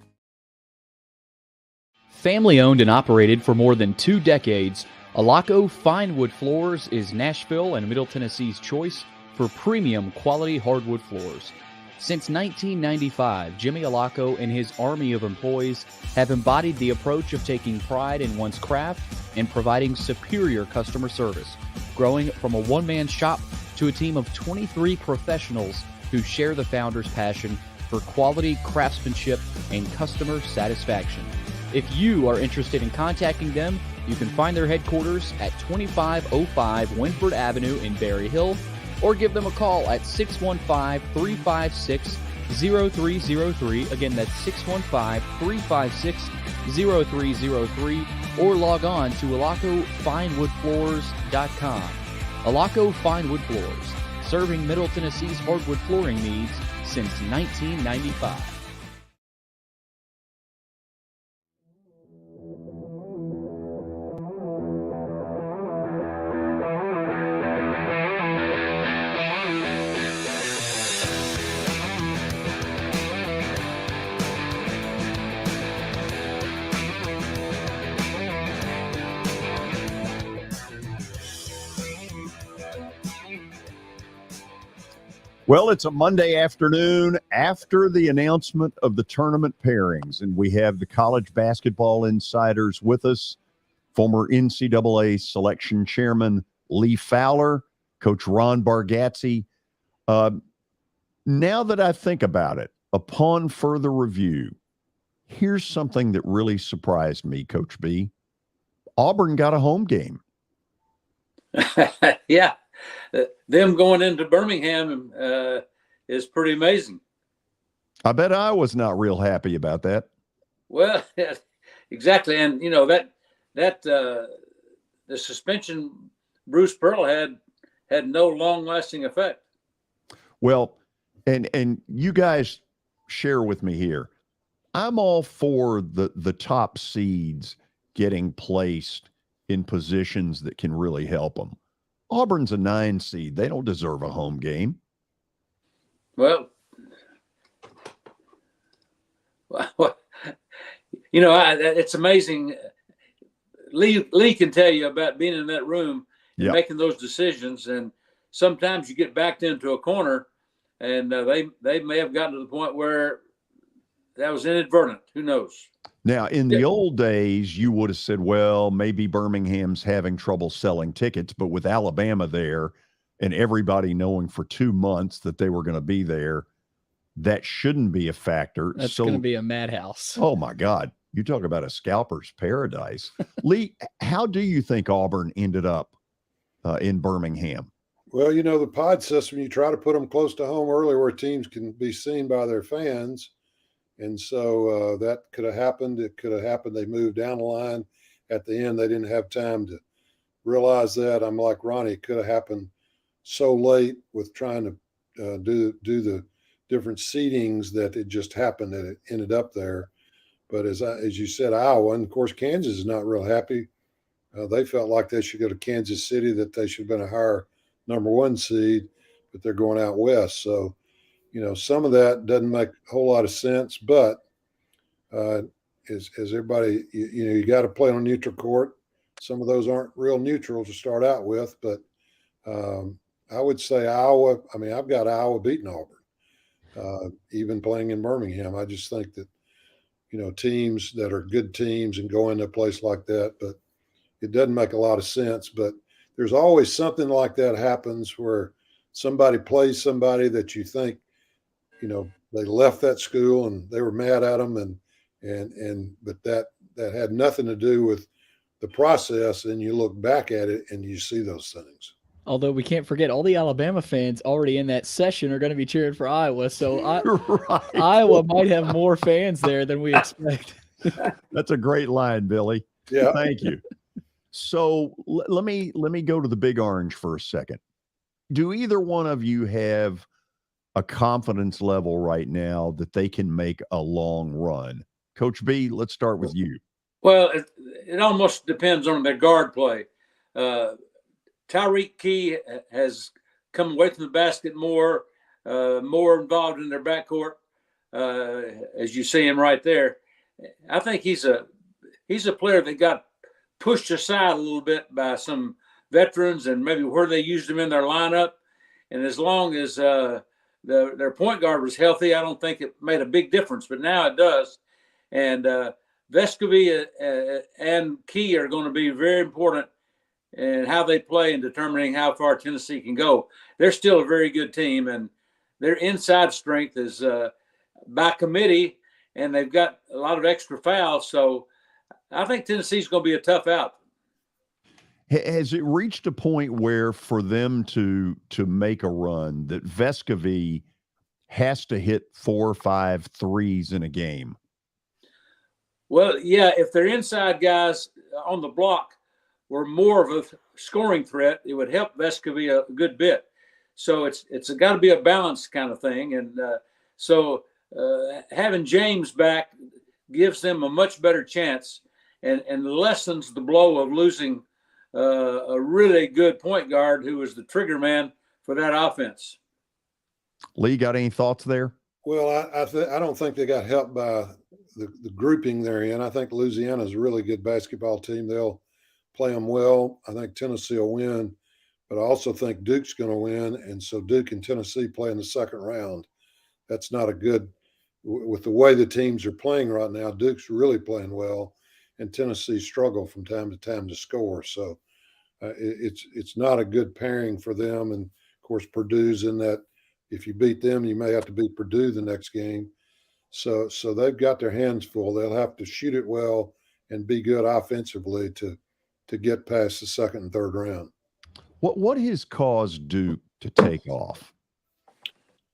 Family owned and operated for more than 2 decades, Alaco Fine Wood Floors is Nashville and Middle Tennessee's choice for premium quality hardwood floors. Since 1995, Jimmy Alaco and his army of employees have embodied the approach of taking pride in one's craft and providing superior customer service, growing from a one-man shop to a team of 23 professionals who share the founder's passion for quality craftsmanship and customer satisfaction. If you are interested in contacting them, You can find their headquarters at 2505 Winford Avenue in Berry Hill, or give them a call at 615-356-0303. Again, that's 615-356-0303, or log on to alacofinewoodfloors.com. Alaco Fine Wood Floors, serving Middle Tennessee's hardwood flooring needs since 1995. Well, it's a Monday afternoon after the announcement of the tournament pairings, and we have the college basketball insiders with us, former NCAA selection chairman Lee Fowler, Coach Ron Bargatze. Now that I think about it, upon further review, here's something that really surprised me, Coach B. Auburn got a home game. Yeah. Them going into Birmingham is pretty amazing. I bet I was not real happy about that. Well, exactly. And, you know, that the suspension Bruce Pearl had no long-lasting effect. Well, and you guys share with me here. I'm all for the top seeds getting placed in positions that can really help them. Auburn's a 9 seed. They don't deserve a home game. Well, you know, it's amazing. Lee can tell you about being in that room and making those decisions. And sometimes you get backed into a corner, and they may have gotten to the point where that was inadvertent. Who knows? Now, in the old days, you would have said, well, maybe Birmingham's having trouble selling tickets, but with Alabama there and everybody knowing for 2 months that they were going to be there, that shouldn't be a factor. That's going to be a madhouse. Oh, my God. You talk about a scalper's paradise. Lee, how do you think Auburn ended up in Birmingham? Well, you know, the pod system, you try to put them close to home early where teams can be seen by their fans. And so that could have happened. It could have happened. They moved down the line at the end. They didn't have time to realize that. I'm like Ronnie, it could have happened so late with trying to do the different seedings that it just happened that it ended up there. But as you said, Iowa, and of course, Kansas is not real happy. They felt like they should go to Kansas City, that they should have been a higher number 1 seed, but they're going out west. So, you know, some of that doesn't make a whole lot of sense, but as everybody, you know, you got to play on neutral court. Some of those aren't real neutral to start out with, but I would say Iowa. I mean, I've got Iowa beating Auburn, even playing in Birmingham. I just think that, you know, teams that are good teams and go into a place like that, but it doesn't make a lot of sense. But there's always something like that happens where somebody plays somebody that you think, you know, they left that school and they were mad at them, but that had nothing to do with the process. And you look back at it and you see those things. Although we can't forget, all the Alabama fans already in that session are going to be cheering for Iowa. So Iowa might have more fans there than we expect. That's a great line, Billy. Yeah. Thank you. So let me go to the Big Orange for a second. Do either one of you have a confidence level right now that they can make a long run? Coach B, let's start with you. Well, it almost depends on their guard play. Tyreek Key has come away from the basket more involved in their backcourt, as you see him right there. I think he's a player that got pushed aside a little bit by some veterans and maybe where they used him in their lineup. And as long as their point guard was healthy, I don't think it made a big difference. But now it does. And Vescovi and Key are going to be very important in how they play and determining how far Tennessee can go. They're still a very good team, and their inside strength is by committee, and they've got a lot of extra fouls. So I think Tennessee's going to be a tough out. Has it reached a point where for them to make a run that Vescovy has to hit 4 or 5 threes in a game? Well, yeah, if their inside guys on the block were more of a scoring threat, it would help Vescovy a good bit. So it's got to be a balanced kind of thing. And so having James back gives them a much better chance and lessens the blow of losing a really good point guard who was the trigger man for that offense. Lee, got any thoughts there? Well, I don't think they got helped by the grouping they're in. I think Louisiana's a really good basketball team. They'll play them well. I think Tennessee will win, but I also think Duke's going to win. And so Duke and Tennessee play in the second round. That's not a good – with the way the teams are playing right now, Duke's really playing well, and Tennessee struggle from time to time to score. So it's not a good pairing for them. And, of course, Purdue's in that if you beat them, you may have to beat Purdue the next game. So they've got their hands full. They'll have to shoot it well and be good offensively to get past the second and third round. What has caused Duke to take off?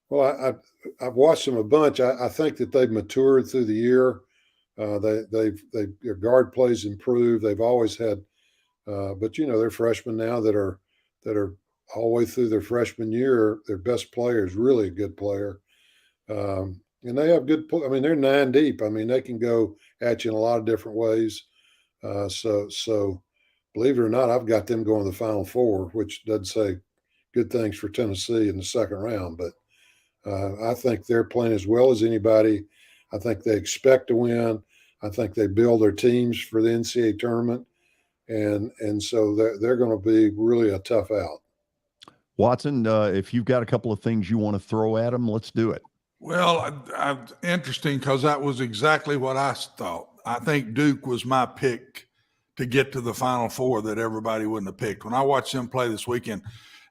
Well, I've watched them a bunch. I think that they've matured through the year. Their guard plays improved. They've always had, but they're freshmen now that are all the way through their freshman year. Their best player is really a good player, and they have good. I mean, they're 9 deep. I mean, they can go at you in a lot of different ways. So believe it or not, I've got them going to the Final Four, which doesn't say good things for Tennessee in the second round, but. I think they're playing as well as anybody. I think they expect to win. I think they build their teams for the NCAA tournament, and so they're going to be really a tough out. Watson, if you've got a couple of things you want to throw at them, let's do it. Well, interesting because that was exactly what I thought. I think Duke was my pick to get to the Final Four that everybody wouldn't have picked. When I watched them play this weekend,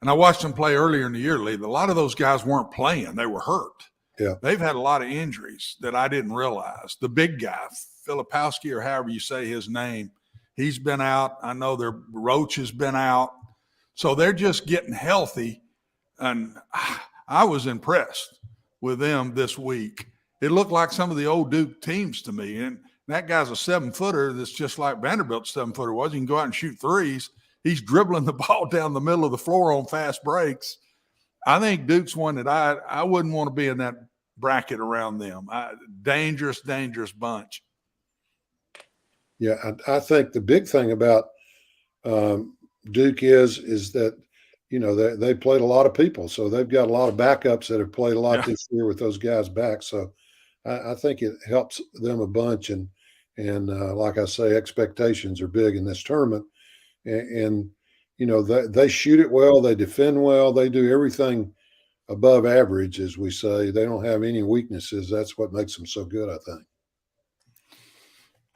and I watched them play earlier in the year, Lee, a lot of those guys weren't playing. They were hurt. Yeah. They've had a lot of injuries that I didn't realize. The big guy, Filipowski, or however you say his name, he's been out. I know their Roach has been out. So they're just getting healthy. And I was impressed with them this week. It looked like some of the old Duke teams to me. And that guy's a 7-footer that's just like Vanderbilt's 7-footer was. He can go out and shoot threes. He's dribbling the ball down the middle of the floor on fast breaks. I think Duke's one that I wouldn't want to be in that bracket around them. Dangerous bunch. Yeah, I think the big thing about Duke is that, they played a lot of people. So they've got a lot of backups that have played a lot this year with those guys back. So I think it helps them a bunch. And like I say, expectations are big in this tournament. And they shoot it well, they defend well, they do everything above average, as we say. They don't have any weaknesses. That's what makes them so good, I think.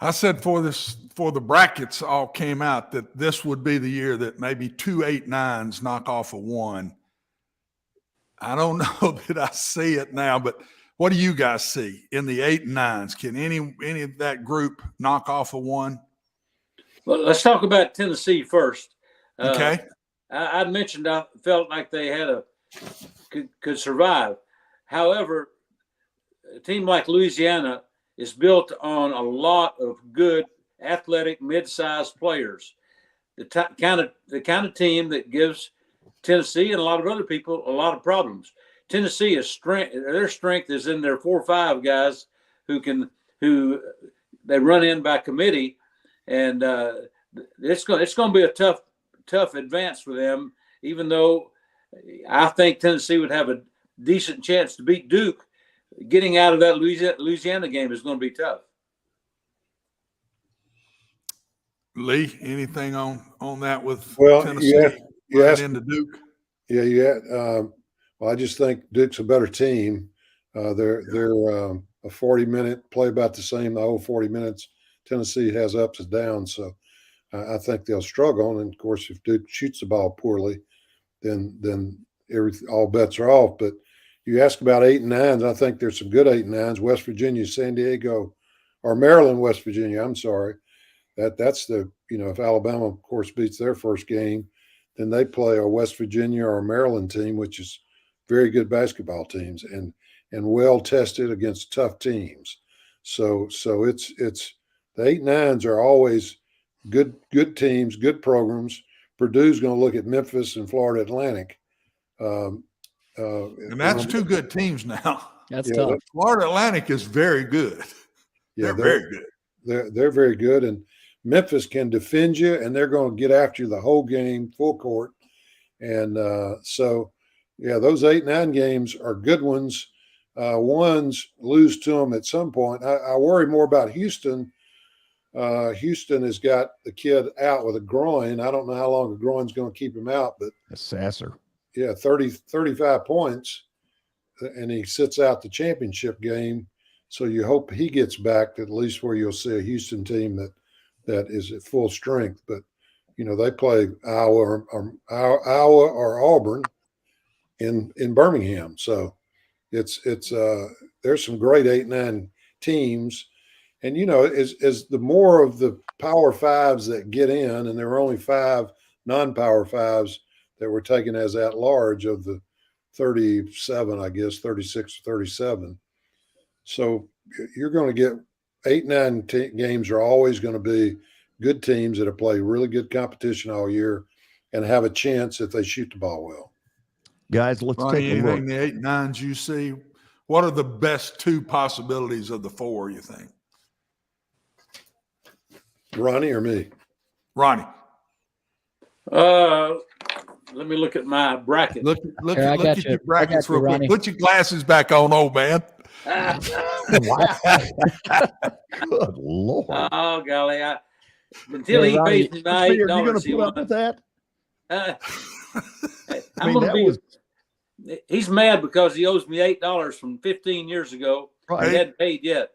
I said for the brackets all came out that this would be the year that maybe 2 8-9s knock off a 1. I don't know that I see it now, but what do you guys see in the 8 and 9s? Can any of that group knock off a 1? Well, let's talk about Tennessee first. Okay. I mentioned I felt like they had could survive. However, a team like Louisiana is built on a lot of good athletic mid-sized players. The kind of team that gives Tennessee and a lot of other people a lot of problems. Tennessee their strength is in their 4 or 5 guys who they run in by committee. And it's going to be a tough advance for them, even though I think Tennessee would have a decent chance to beat Duke. Getting out of that Louisiana game is going to be tough. Lee, anything on that with Tennessee into Duke? Yeah. Well, I just think Duke's a better team. They're a 40-minute play about the same the whole 40 minutes. Tennessee has ups and downs, so I think they'll struggle. And of course, if Duke shoots the ball poorly, then all bets are off. But you ask about 8 and 9s. I think there's some good 8 and 9s. West Virginia, San Diego, or Maryland, West Virginia. I'm sorry. That's the, if Alabama, of course, beats their first game, then they play a West Virginia or a Maryland team, which is very good basketball teams and well tested against tough teams. So it's the 8-9s are always good teams, good programs. Purdue's going to look at Memphis and Florida Atlantic. And that's two good teams now. That's tough. Florida Atlantic is very good. Yeah, they're very good. They're very good. And Memphis can defend you, and they're going to get after you the whole game, full court. And those 8-9 games are good ones. Ones lose to them at some point. I worry more about Houston. Houston has got the kid out with a groin. I don't know how long a groin's going to keep him out, but Sasser. Yeah, 35 points, and he sits out the championship game. So you hope he gets back at least where you'll see a Houston team that is at full strength. But they play Iowa or Auburn in Birmingham. So it's there's some great 8-9 teams. And, as the more of the Power Fives that get in, and there were only 5 non-Power Fives that were taken as at large of the 37, I guess, 36 or 37. So you're going to get 8-9 games are always going to be good teams that have played really good competition all year and have a chance if they shoot the ball well. Guys, let's take a look. The 8-9s you see, what are the best 2 possibilities of the 4, you think? Ronnie or me? Ronnie. Let me look at my bracket. Look at your brackets real quick. Put your glasses back on, old man. Good Lord. Oh, golly. Until he pays me my $8. Are you going to put up with that? He's mad because he owes me $8 from 15 years ago. Right. He hadn't paid yet.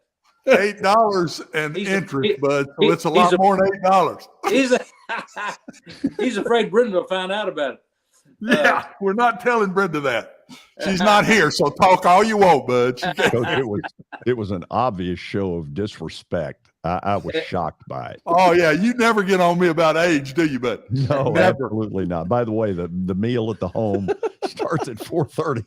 $8 and interest, bud. So it's a lot more than $8. He's afraid Brenda will find out about it. Yeah, we're not telling Brenda that. She's not here, so talk all you want, bud. Coach, it was an obvious show of disrespect. I was shocked by it. Oh yeah, you never get on me about age, do you? But no, never. Absolutely not. By the way, the meal at the home starts at 4:30.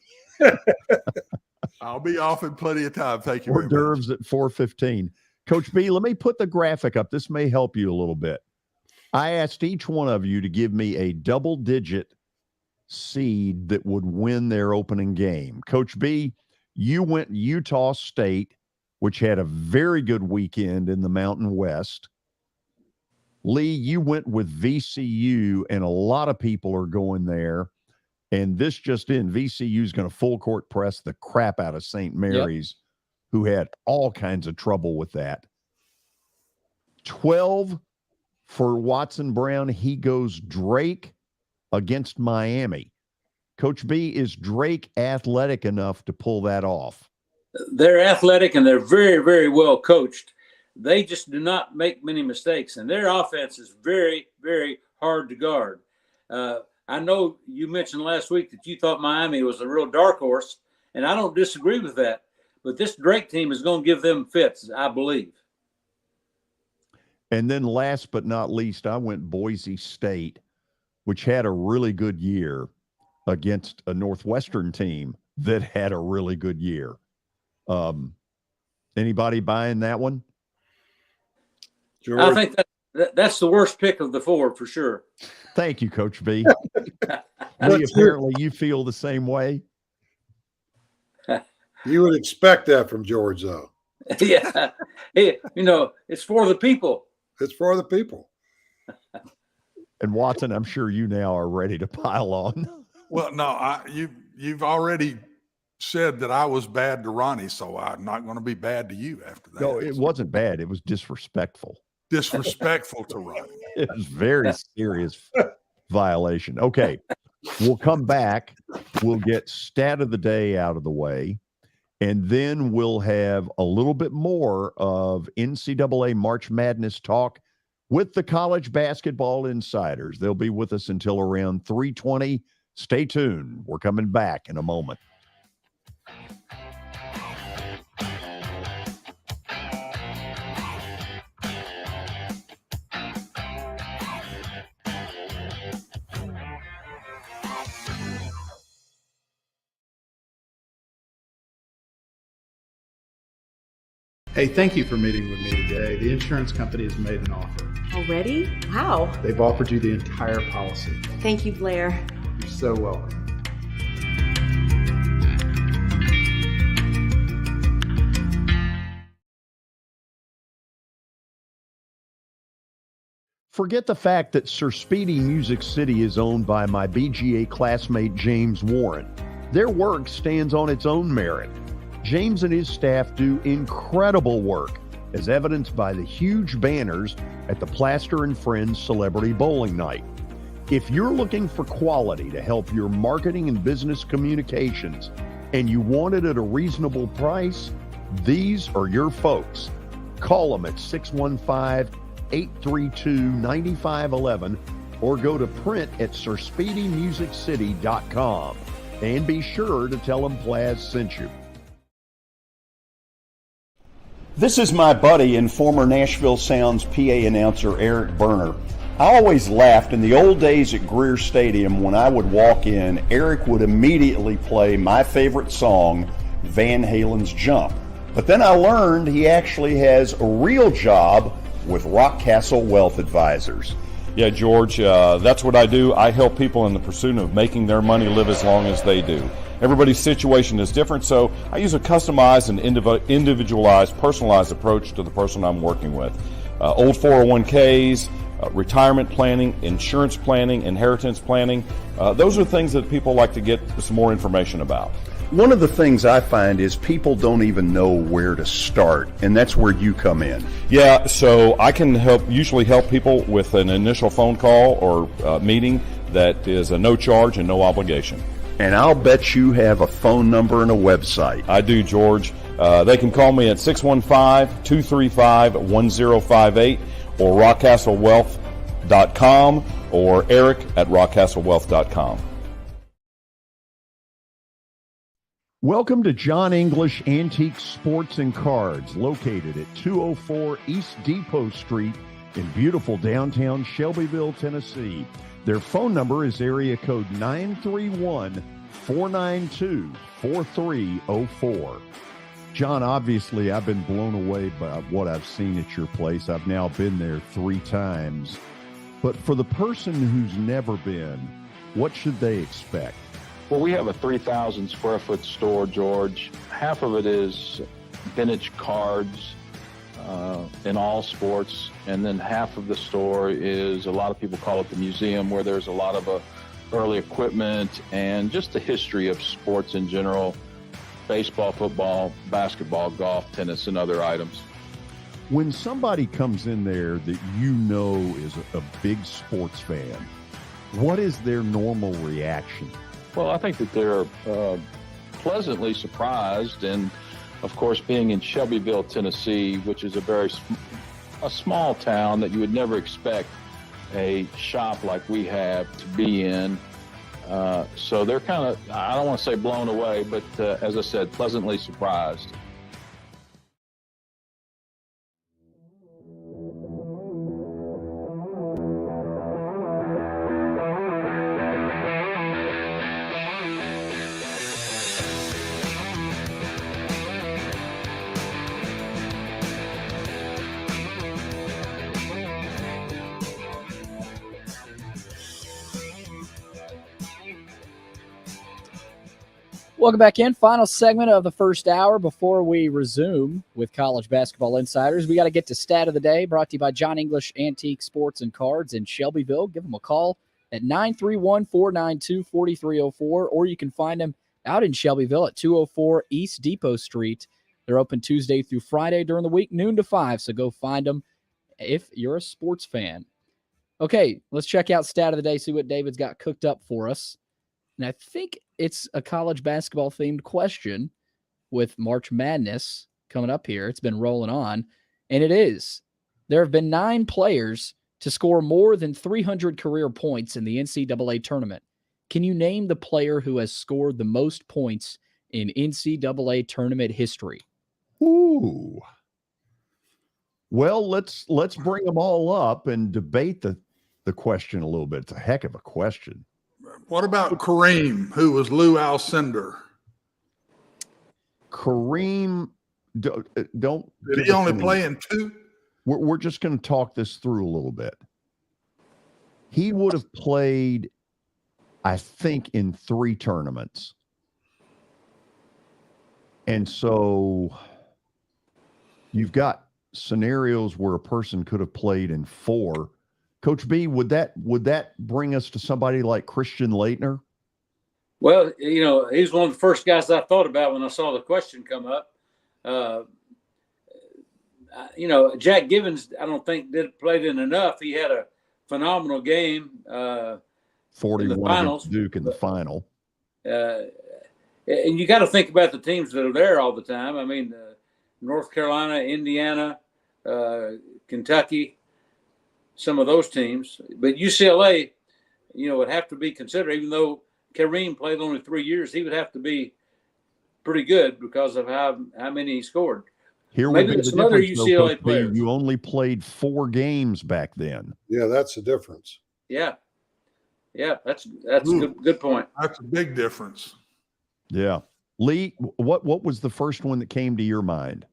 I'll be off in plenty of time. Thank you. Hors d'oeuvres at 4:15. Coach B, let me put the graphic up. This may help you a little bit. I asked each one of you to give me a double-digit seed that would win their opening game. Coach B, you went Utah State, which had a very good weekend in the Mountain West. Lee, you went with VCU, and a lot of people are going there. And this just in, VCU is going to full court press the crap out of St. Mary's, who had all kinds of trouble with that. 12 for Watson Brown. He goes Drake against Miami. Coach B, is Drake athletic enough to pull that off? They're athletic and they're very, very well coached. They just do not make many mistakes, and their offense is very, very hard to guard. I know you mentioned last week that you thought Miami was a real dark horse, and I don't disagree with that. But this Drake team is going to give them fits, I believe. And then last but not least, I went Boise State, which had a really good year against a Northwestern team that had a really good year. Anybody buying that one? George? I think that's the worst pick of the 4 for sure. Thank you, Coach B. Lee, apparently you feel the same way. You would expect that from George, though. Yeah. Hey, it's for the people. It's for the people. And Watson, I'm sure you now are ready to pile on. Well, no, you've already said that I was bad to Ronnie, so I'm not going to be bad to you after that. No, it wasn't bad. It was disrespectful. Disrespectful to Ronnie. It was very serious violation. Okay, we'll come back. We'll get stat of the day out of the way, and then we'll have a little bit more of NCAA March Madness talk with the college basketball insiders. They'll be with us until around 3:20. Stay tuned. We're coming back in a moment. Hey, thank you for meeting with me today. The insurance company has made an offer. Already? Wow. They've offered you the entire policy. Thank you, Blair. You're so welcome. Forget the fact that Sir Speedy Music City is owned by my BGA classmate James Warren. Their work stands on its own merit. James and his staff do incredible work, as evidenced by the huge banners at the Plaster and Friends Celebrity Bowling Night. If you're looking for quality to help your marketing and business communications, and you want it at a reasonable price, these are your folks. Call them at 615-832-9511 or go to print at sirspeedymusiccity.com. And be sure to tell them Plaz sent you. This is my buddy and former Nashville Sounds PA announcer Eric Berner. I always laughed in the old days at Greer Stadium when I would walk in, Eric would immediately play my favorite song, Van Halen's Jump. But then I learned he actually has a real job with Rockcastle Wealth Advisors. Yeah, George, that's what I do. I help people in the pursuit of making their money live as long as they do. Everybody's situation is different, so I use a customized and individualized, personalized approach to the person I'm working with. Old 401ks, retirement planning, insurance planning, inheritance planning. Those are things that people like to get some more information about. One of the things I find is people don't even know where to start, and that's where you come in. Yeah, so I can usually help people with an initial phone call or meeting that is a no charge and no obligation. And I'll bet you have a phone number and a website. I do, George. They can call me at 615-235-1058 or rockcastlewealth.com or Eric at rockcastlewealth.com. Welcome to John English Antique Sports and Cards, located at 204 East Depot Street in beautiful downtown Shelbyville, Tennessee. Their phone number is area code 931-492-4304. John, obviously, I've been blown away by what I've seen at your place. I've now been there 3 times. But for the person who's never been, what should they expect? Well, we have a 3,000 square foot store, George. Half of it is vintage cards in all sports, and then half of the store is, a lot of people call it the museum, where there's a lot of early equipment and just the history of sports in general: baseball, football, basketball, golf, tennis, and other items. When somebody comes in there that you know is a big sports fan, what is their normal reaction? Well, I think that they're pleasantly surprised, and of course, being in Shelbyville, Tennessee, which is a small town that you would never expect a shop like we have to be in. So they're kind of, I don't want to say blown away, but as I said, pleasantly surprised. Welcome back in. Final segment of the first hour before we resume with College Basketball Insiders. We got to get to Stat of the Day, brought to you by John English Antique Sports and Cards in Shelbyville. Give them a call at 931-492-4304, or you can find them out in Shelbyville at 204 East Depot Street. They're open Tuesday through Friday during the week, noon to 5, so go find them if you're a sports fan. Okay, let's check out Stat of the Day, see what David's got cooked up for us. And I think it's a college basketball-themed question with March Madness coming up here. It's been rolling on, and it is. There have been 9 players to score more than 300 career points in the NCAA Tournament. Can you name the player who has scored the most points in NCAA Tournament history? Ooh. Well, let's bring them all up and debate the question a little bit. It's a heck of a question. What about Kareem, who was Lou Alcindor? Kareem don't. Did he only play in 2? We're just going to talk this through a little bit. He would have played, I think, in 3 tournaments. And so you've got scenarios where a person could have played in 4. Coach B, would that bring us to somebody like Christian Laettner? Well, he's one of the first guys I thought about when I saw the question come up. Jack Givens, I don't think played in enough. He had a phenomenal game. 41 in the finals, against Duke in the final. And you got to think about the teams that are there all the time. I mean, North Carolina, Indiana, Kentucky, some of those teams. But UCLA, would have to be considered, even though Kareem played only 3 years, he would have to be pretty good because of how many he scored. Here Maybe would be some the other difference, UCLA though, Coach B, players. you only played 4 games back then. Yeah, that's the difference. Yeah, that's a good point. That's a big difference. Yeah. Lee, what was the first one that came to your mind?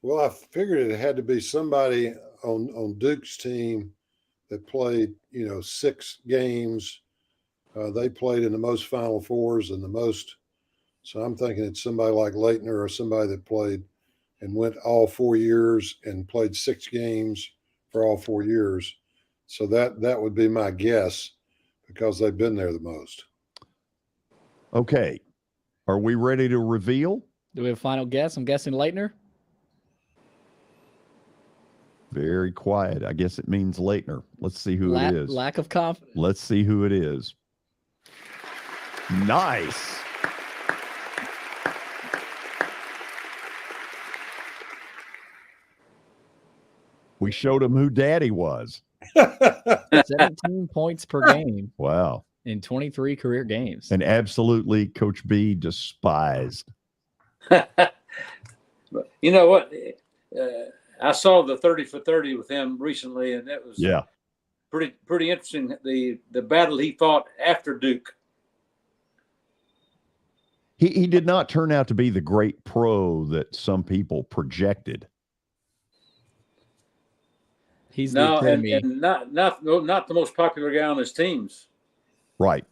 Well, I figured it had to be somebody on Duke's team that played, 6 games. They played in the most Final Fours and the most. So I'm thinking it's somebody like Laettner or somebody that played and went all 4 years and played 6 games for all 4 years. So that would be my guess because they've been there the most. Okay. Are we ready to reveal? Do we have a final guess? I'm guessing Laettner. Very quiet. I guess it means Laettner. Let's see who it is. Lack of confidence. Let's see who it is. Nice. We showed him who Daddy was. 17 points per game. Wow. In 23 career games. And absolutely Coach B despised. But you know what? I saw the 30 for 30 with him recently, and it was pretty interesting. The battle he fought after Duke. He did not turn out to be the great pro that some people projected. He's no, and not the most popular guy on his teams. Right.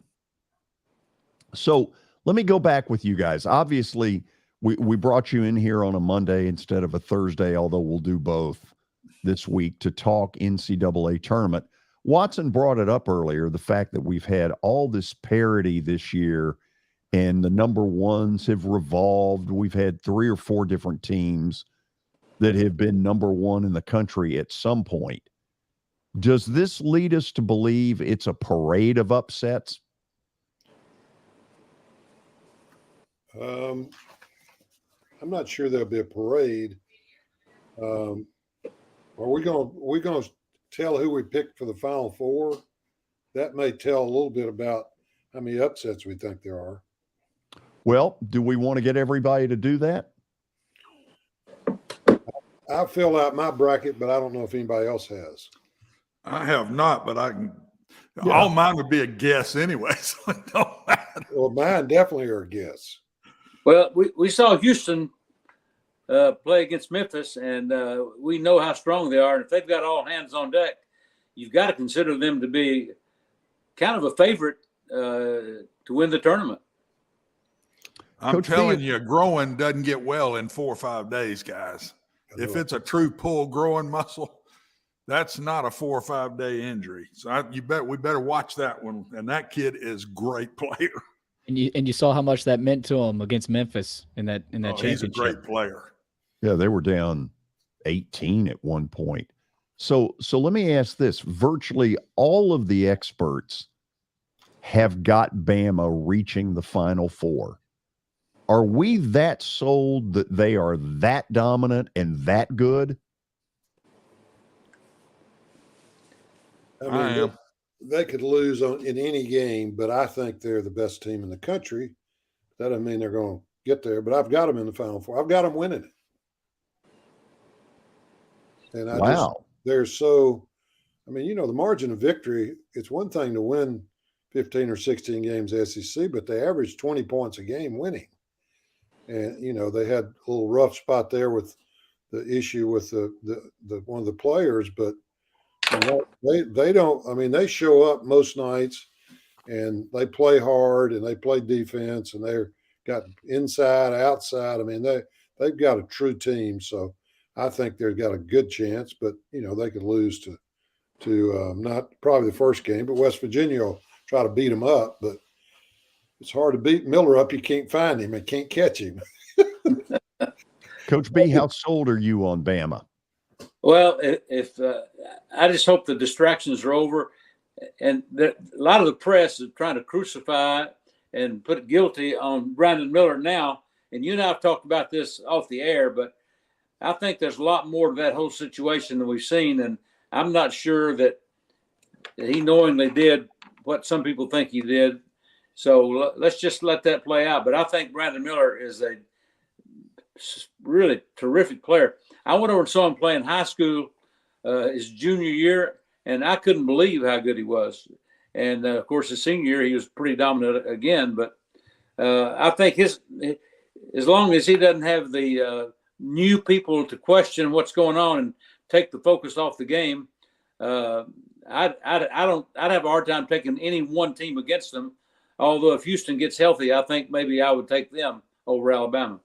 So let me go back with you guys. Obviously, we brought you in here on a Monday instead of a Thursday, although we'll do both this week to talk NCAA tournament. Watson brought it up earlier, the fact that we've had all this parity this year and the number ones have revolved. We've had 3 or 4 different teams that have been number 1 in the country at some point. Does this lead us to believe it's a parade of upsets? I'm not sure there'll be a parade. Are we going to tell who we picked for the Final Four? That may tell a little bit about how many upsets we think there are. Well, do we want to get everybody to do that? I filled out my bracket, but I don't know if anybody else has. I have not, but I can. Yeah. All mine would be a guess anyway, so it don't matter. Well, mine definitely are a guess. Well, we saw Houston play against Memphis, and we know how strong they are. And if they've got all hands on deck, you've got to consider them to be kind of a favorite to win the tournament. I'm telling you, growing doesn't get well in 4 or 5 days, guys. If it's a true pull growing muscle, that's not a 4 or 5 day injury. So we better watch that one. And that kid is a great player. And you saw how much that meant to him against Memphis in that championship. He's a great player. Yeah, they were down 18 at one point. So let me ask this. Virtually all of the experts have got Bama reaching the Final Four. Are we that sold that they are that dominant and that good? I mean, they could lose in any game, but I think they're the best team in the country. That doesn't mean they're going to get there, but I've got them in the Final Four. I've got them winning it. And the margin of victory, it's one thing to win 15 or 16 games SEC, but they average 20 points a game winning. and they had a little rough spot there with the issue with the one of the players, but they don't. I mean, they show up most nights and they play hard and they play defense and they're got inside, outside. I mean, they've got a true team. So I think they've got a good chance, but they could lose to not probably the first game, but West Virginia will try to beat them up. But it's hard to beat Miller up. You can't find him and can't catch him. Coach B, how sold are you on Bama? Well, if I just hope the distractions are over, and a lot of the press is trying to crucify and put guilty on Brandon Miller now. And you and I have talked about this off the air, but I think there's a lot more to that whole situation than we've seen, and I'm not sure that he knowingly did what some people think he did. So let's just let that play out. But I think Brandon Miller is a really terrific player. I went over and saw him play in high school his junior year, and I couldn't believe how good he was. And, of course, his senior year, he was pretty dominant again. But I think as long as he doesn't have the new people to question what's going on and take the focus off the game, I'd have a hard time taking any one team against them. Although if Houston gets healthy, I think maybe I would take them over Alabama.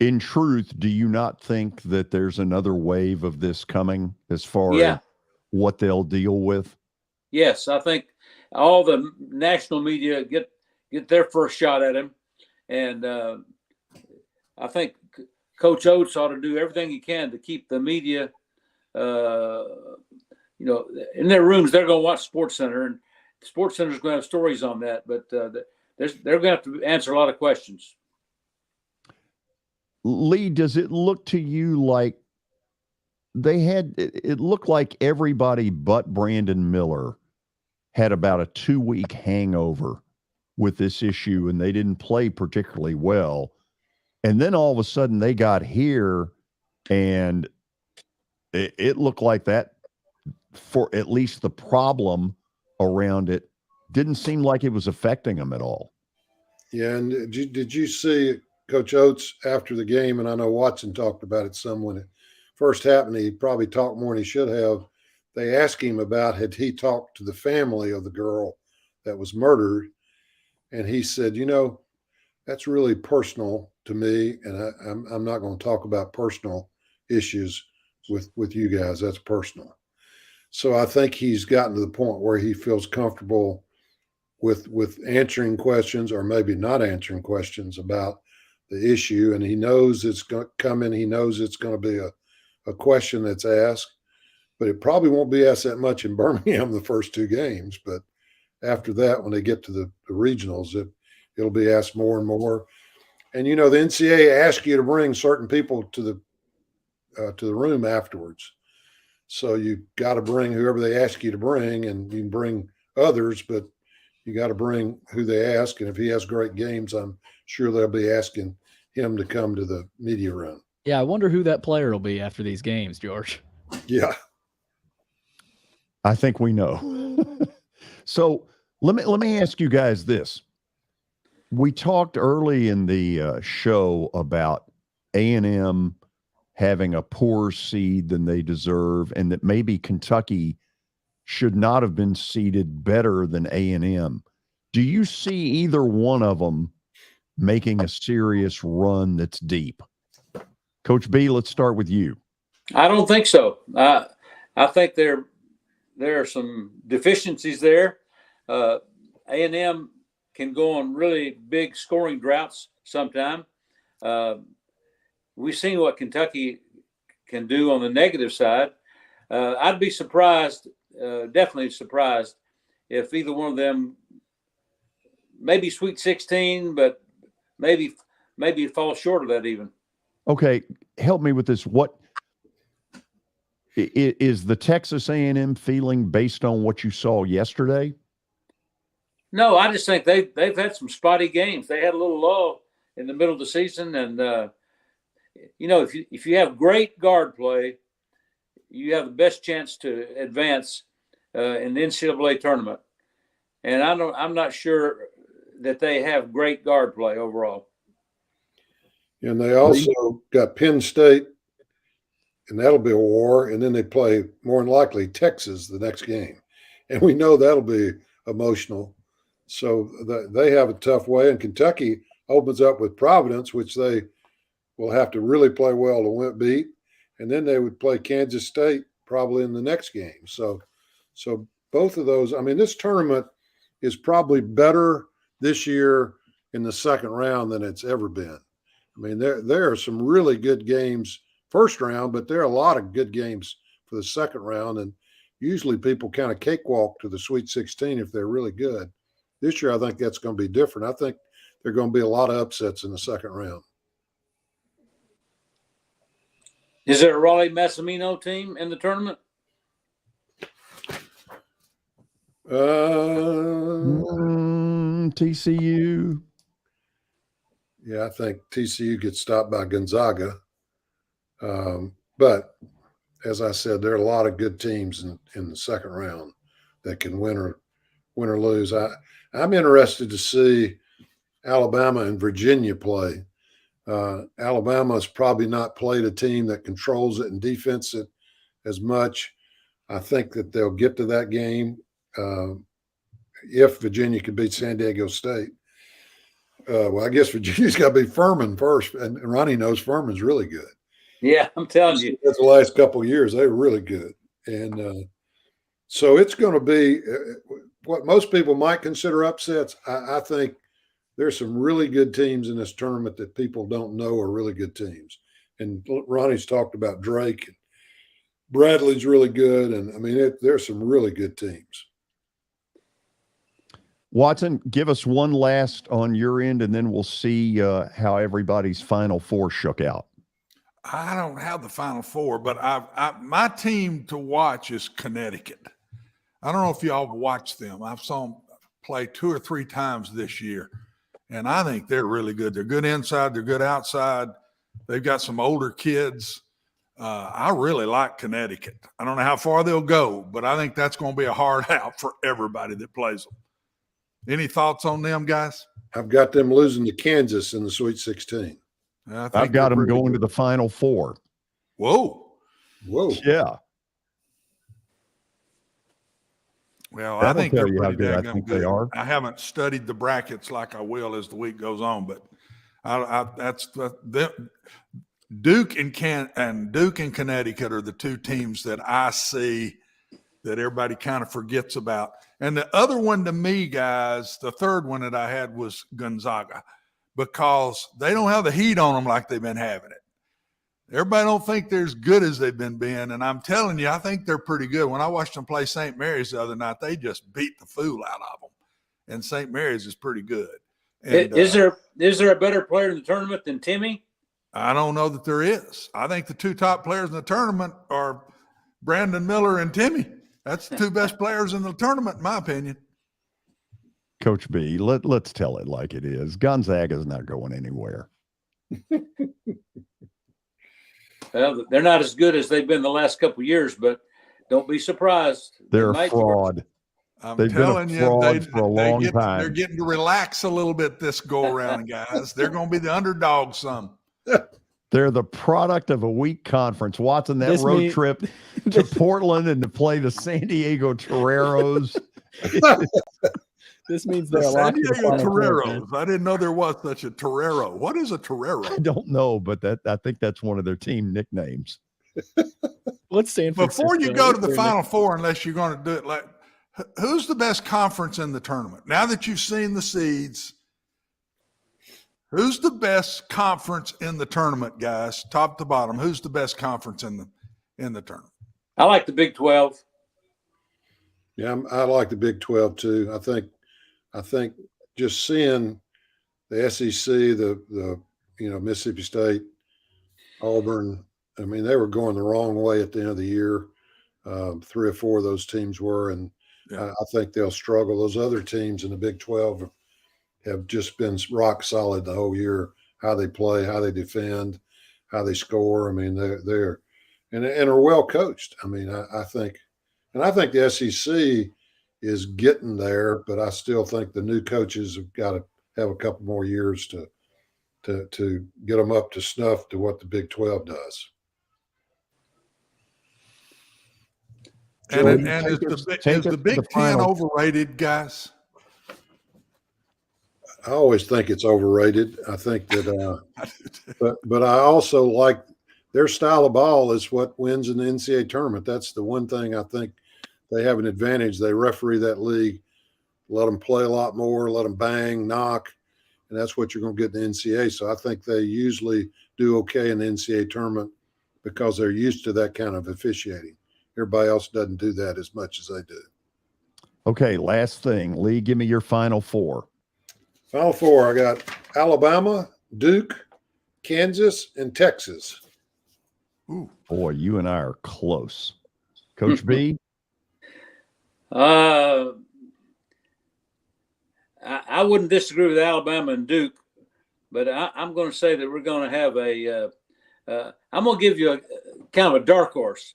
In truth, do you not think that there's another wave of this coming as far as what they'll deal with? Yes, I think all the national media get their first shot at him. And I think Coach Oates ought to do everything he can to keep the media, in their rooms. They're going to watch SportsCenter, and SportsCenter is going to have stories on that. But they're going to have to answer a lot of questions. Lee, does it look to you like it looked like everybody but Brandon Miller had about a 2-week hangover with this issue, and they didn't play particularly well. And then all of a sudden they got here, and it looked like that, for at least the problem around it, didn't seem like it was affecting them at all. Yeah, and did you see Coach Oates after the game? And I know Watson talked about it some when it first happened. He probably talked more than he should have. They asked him about had he talked to the family of the girl that was murdered, and he said, that's really personal to me, and I'm not going to talk about personal issues with you guys. That's personal. So I think he's gotten to the point where he feels comfortable with answering questions, or maybe not answering questions about the issue, and he knows it's going to come in. He knows it's going to be a question that's asked, but it probably won't be asked that much in Birmingham the first 2 games. But after that, when they get to the regionals, it'll be asked more and more. And the NCAA asks you to bring certain people to the room afterwards, so you got to bring whoever they ask you to bring, and you can bring others, but you got to bring who they ask. And if he has great games, I'm sure they'll be asking him to come to the media room. Yeah, I wonder who that player will be after these games, George. Yeah, I think we know. So let me ask you guys this. We talked early in the show about A&M having a poorer seed than they deserve, and that maybe Kentucky should not have been seeded better than A&M. Do you see either one of them making a serious run that's deep? Coach B, let's start with you. I don't think so. I think there are some deficiencies there. A&M can go on really big scoring droughts sometime. We've seen what Kentucky can do on the negative side. I'd be surprised, definitely surprised, if either one of them maybe Sweet 16, but maybe fall short of that even. Okay, help me with this. What is the Texas A&M feeling based on what you saw yesterday? No, I just think they've had some spotty games. They had a little lull in the middle of the season, and if you have great guard play, you have the best chance to advance in the NCAA tournament. And I'm not sure that they have great guard play overall. And they also got Penn State, and that'll be a war. And then they play more than likely Texas the next game, and we know that'll be emotional. So they have a tough way, and Kentucky opens up with Providence, which they will have to really play well to beat, and then they would play Kansas State probably in the next game. So both of those. I mean, this tournament is probably better this year in the second round than it's ever been. I mean, there are some really good games first round, but there are a lot of good games for the second round, and usually people kind of cakewalk to the Sweet 16 if they're really good. This year, I think that's going to be different. I think there are going to be a lot of upsets in the second round. Is there a Raleigh Massimino team in the tournament? TCU. Yeah, I think TCU gets stopped by Gonzaga. But as I said, there are a lot of good teams in the second round that can win or lose. I'm interested to see Alabama and Virginia play. Alabama's probably not played a team that controls it and defends it as much. I think that they'll get to that game if Virginia could beat San Diego State. Well, I guess Virginia's got to beat Furman first, and Ronnie knows Furman's really good. Yeah, I'm telling you. That's the last couple of years. They were really good. And so it's going to be what most people might consider upsets. I think there's some really good teams in this tournament that people don't know are really good teams. And Ronnie's talked about Drake. And Bradley's really good. And, I mean, there's some really good teams. Watson, give us one last on your end, and then we'll see how everybody's Final Four shook out. I don't have the Final Four, but my team to watch is Connecticut. I don't know if y'all have watched them. I've saw them play 2 or 3 times this year, and I think they're really good. They're good inside. They're good outside. They've got some older kids. I really like Connecticut. I don't know how far they'll go, but I think that's going to be a hard out for everybody that plays them. Any thoughts on them, guys? I've got them losing to Kansas in the Sweet 16. I've got them going to the Final Four. Whoa. Yeah. Well, That'll I think tell they're you how pretty good I daggum think good. they are. I haven't studied the brackets like I will as the week goes on, but Duke and Connecticut are the 2 teams that I see that everybody kind of forgets about. And the other one to me, guys, the third one that I had was Gonzaga, because they don't have the heat on them like they've been having it. Everybody don't think they're as good as they've been being, and I'm telling you, I think they're pretty good. When I watched them play St. Mary's the other night, they just beat the fool out of them, and St. Mary's is pretty good. And, is there a better player in the tournament than Timmy? I don't know that there is. I think the 2 top players in the tournament are Brandon Miller and Timmy. That's the 2 best players in the tournament, in my opinion. Coach B, let's tell it like it is. Gonzaga's not going anywhere. Well, they're not as good as they've been the last couple of years, but don't be surprised. They're a fraud. I'm telling you, for a long time. They're getting to relax a little bit this go-around, guys. They're going to be the underdogs some. They're the product of a weak conference. Watson, that road trip to Portland and to play the San Diego Toreros. This means they're San Diego Toreros. I didn't know there was such a Torero. What is a Torero? I don't know, but I think that's one of their team nicknames. What's San Francisco? Before you go to the Final Four, unless you're going to do it like, who's the best conference in the tournament? Now that you've seen the seeds, who's the best conference in the tournament, guys? Top to bottom, who's the best conference in the tournament? I like the Big 12. Yeah, I like the Big 12 too. I think just seeing the SEC, the Mississippi State, Auburn. I mean, they were going the wrong way at the end of the year. 3 or 4 of those teams were, and I think they'll struggle. Those other teams in the Big 12 have just been rock solid the whole year. How they play, how they defend, how they score. I mean, they're and are well coached. I mean, I think the SEC is getting there, but I still think the new coaches have got have a couple more years to get them up to snuff to what the Big 12 does. And, Jordan, and is take the us to Big the Ten final. overrated, guys? I always think it's overrated. I think that, but I also like their style of ball is what wins in the NCAA tournament. That's the one thing I think they have an advantage. They referee that league, let them play a lot more, let them bang, knock, and that's what you're going to get in the NCAA. So I think they usually do okay in the NCAA tournament because they're used to that kind of officiating. Everybody else doesn't do that as much as they do. Okay, last thing. Lee, give me your final four. Final four, I got Alabama, Duke, Kansas, and Texas. Ooh. Boy, you and I are close. Coach B? I wouldn't disagree with Alabama and Duke, but I'm going to say that we're going to have I'm going to give you a kind of a dark horse.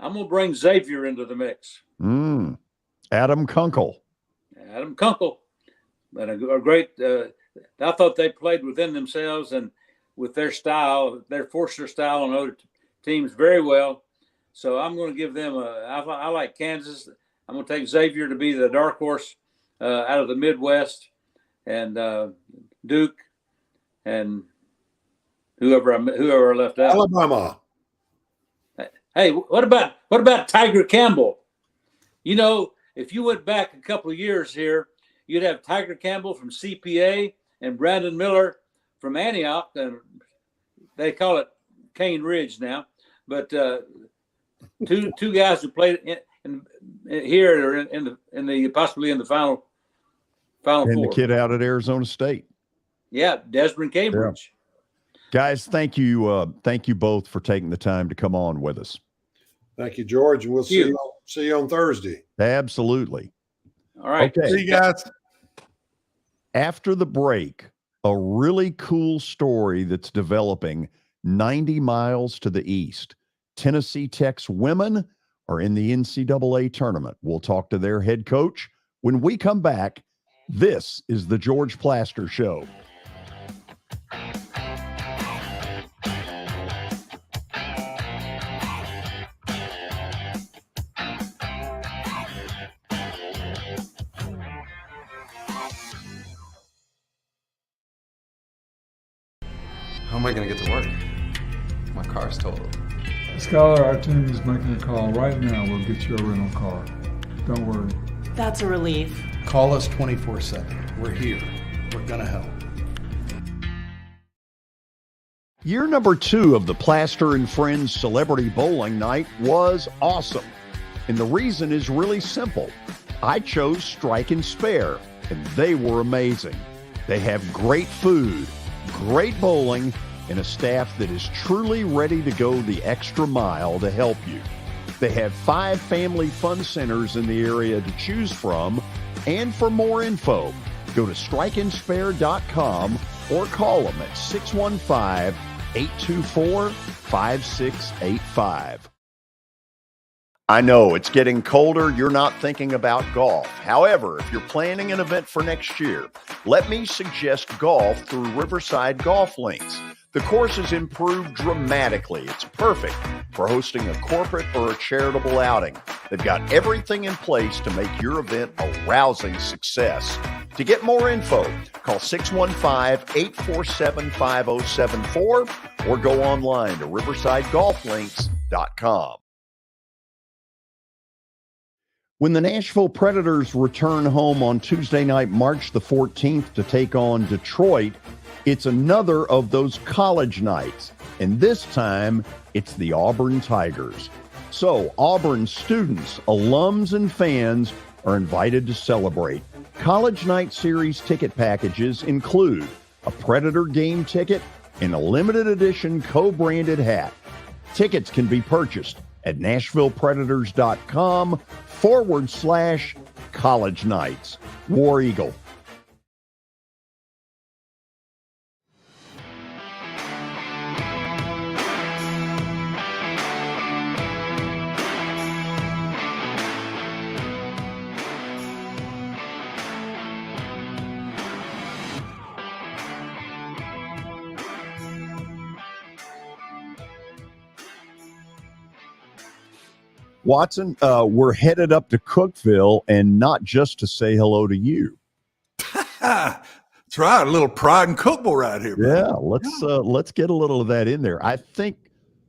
I'm going to bring Xavier into the mix. Adam Kunkel. Adam Kunkel. And a great I thought they played within themselves and with their style, their Forster style on other teams very well. So I'm going to give them I like Kansas. I'm going to take Xavier to be the dark horse out of the Midwest, and Duke and whoever left out. Alabama. Hey, what about Tiger Campbell? You know, if you went back a couple of years here, you'd have Tiger Campbell from CPA and Brandon Miller from Antioch, and they call it Cane Ridge now. But two guys who played in here or in the possibly in the final and four. The kid out at Arizona State. Yeah, Desmond Cambridge. Yeah. Guys, thank you both for taking the time to come on with us. Thank you, George, and we'll see you on Thursday. Absolutely. All right. Okay. See you guys. After the break, a really cool story that's developing 90 miles to the east. Tennessee Tech's women are in the NCAA tournament. We'll talk to their head coach when we come back. This is the George Plaster Show. How am I going to get to work? My car's totaled. Skylar, our team is making a call right now. We'll get you a rental car. Don't worry. That's a relief. Call us 24/7. We're here. We're going to help. Year number 2 of the Plaster and Friends Celebrity Bowling Night was awesome. And the reason is really simple. I chose Strike and Spare, and they were amazing. They have great food, great bowling, and a staff that is truly ready to go the extra mile to help you. They have 5 family fun centers in the area to choose from, and for more info, go to strikeandspare.com or call them at 615-824-5685. I know it's getting colder. You're not thinking about golf. However, if you're planning an event for next year, let me suggest golf through Riverside Golf Links. The course has improved dramatically. It's perfect for hosting a corporate or a charitable outing. They've got everything in place to make your event a rousing success. To get more info, call 615-847-5074 or go online to riversidegolflinks.com. When the Nashville Predators return home on Tuesday night, March the 14th to take on Detroit, it's another of those college nights, and this time it's the Auburn Tigers. So Auburn students, alums, and fans are invited to celebrate. College Night Series ticket packages include a Predator game ticket and a limited edition co-branded hat. Tickets can be purchased at NashvillePredators.com/college nights. War Eagle. Watson, we're headed up to Cookeville, and not just to say hello to you. That's right. A little pride and Cookeville right here, buddy. Yeah, let's get a little of that in there. I think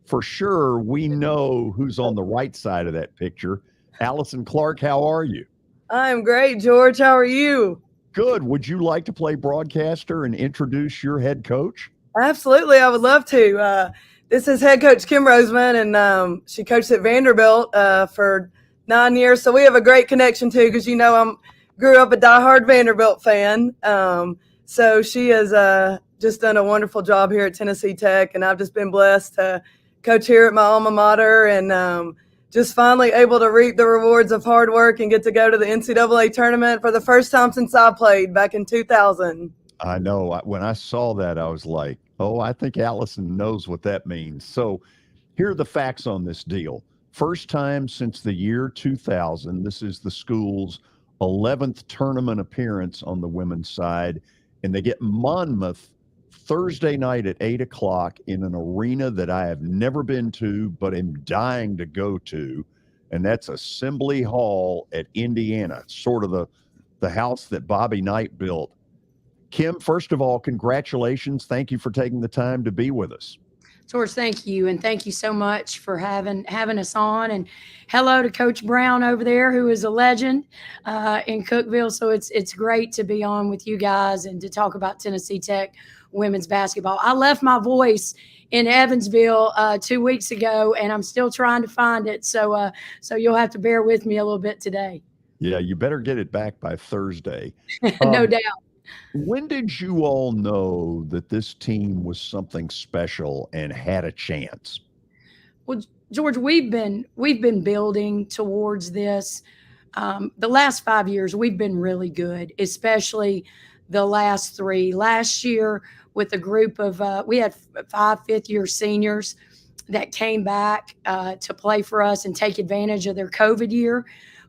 for sure we know who's on the right side of that picture. Allison Clark, how are you? I'm great, George. How are you? Good. Would you like to play broadcaster and introduce your head coach? Absolutely. I would love to. This is head coach Kim Rosamond, and she coached at Vanderbilt for 9 years. So we have a great connection too, because I grew up a diehard Vanderbilt fan. So she has just done a wonderful job here at Tennessee Tech, and I've just been blessed to coach here at my alma mater, and just finally able to reap the rewards of hard work and get to go to the NCAA tournament for the first time since I played back in 2000. I know. When I saw that, I was like, oh, I think Allison knows what that means. So here are the facts on this deal. First time since the year 2000. This is the school's 11th tournament appearance on the women's side, and they get Monmouth Thursday night at 8 o'clock in an arena that I have never been to, but am dying to go to, and that's Assembly Hall at Indiana, sort of the house that Bobby Knight built. Kim, first of all, congratulations. Thank you for taking the time to be with us. George, thank you. And thank you so much for having us on. And hello to Coach Brown over there, who is a legend in Cookeville. So it's great to be on with you guys and to talk about Tennessee Tech women's basketball. I left my voice in Evansville 2 weeks ago, and I'm still trying to find it. So you'll have to bear with me a little bit today. Yeah, you better get it back by Thursday. No doubt. When did you all know that this team was something special and had a chance? Well, George, we've been building towards this. The last 5 years, we've been really good, especially the last 3. Last year, with a group of we had 5 fifth-year seniors that came back to play for us and take advantage of their COVID year.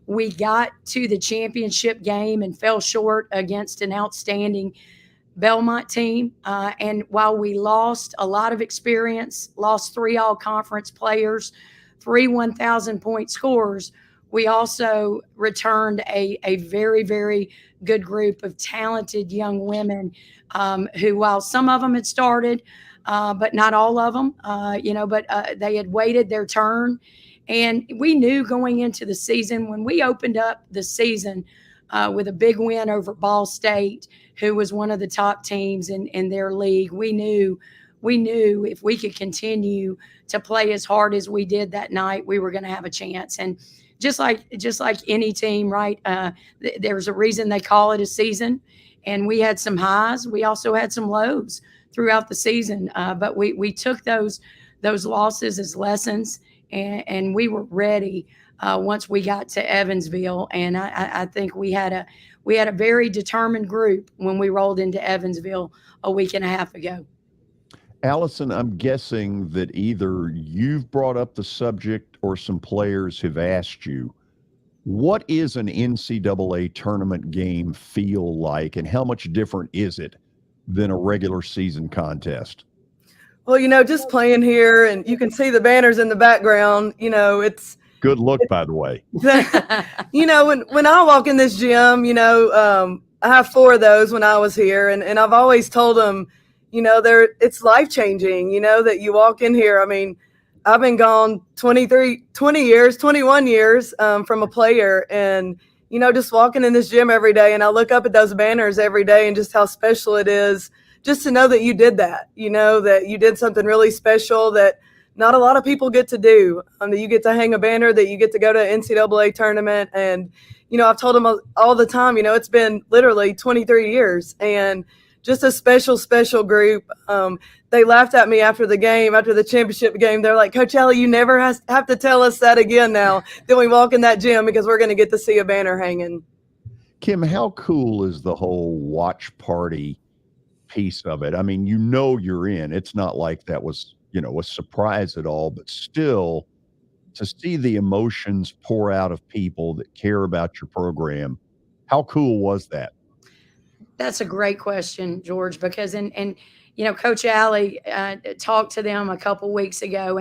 We got to the championship game and fell short against an outstanding Belmont team. And while we lost a lot of experience, lost 3 all-conference players, 3 1,000-point scorers, we also returned a very, very good group of talented young women who, while some of them had started, but not all of them, they had waited their turn. And we knew going into the season, when we opened up the season with a big win over Ball State, who was one of the top teams in their league, we knew if we could continue to play as hard as we did that night, we were going to have a chance. And just like any team, right? There's a reason they call it a season. And we had some highs. We also had some lows throughout the season. But we took those losses as lessons. And we were ready once we got to Evansville, and I think we had a very determined group when we rolled into Evansville a week and a half ago. Allison, I'm guessing that either you've brought up the subject or some players have asked you, what is an NCAA tournament game feel like, and how much different is it than a regular season contest? Well, just playing here, and you can see the banners in the background, it's good look, by the way. When I walk in this gym, I have 4 of those when I was here, and I've always told them, it's life-changing, that you walk in here. I mean, I've been gone 21 years from a player, and, just walking in this gym every day, and I look up at those banners every day and just how special it is just to know that you did that, that you did something really special that not a lot of people get to do, that you get to hang a banner, that you get to go to an NCAA tournament. And, I've told them all the time, it's been literally 23 years and just a special, special group. They laughed at me after the game, after the championship game. They're like, Coach Allie, you never have to tell us that again now. Then we walk in that gym because we're going to get to see a banner hanging. Kim, how cool is the whole watch party piece of it? I mean, you're in. It's not like that was, a surprise at all, but still to see the emotions pour out of people that care about your program, how cool was that? That's a great question, George, because Coach Allie talked to them a couple weeks ago,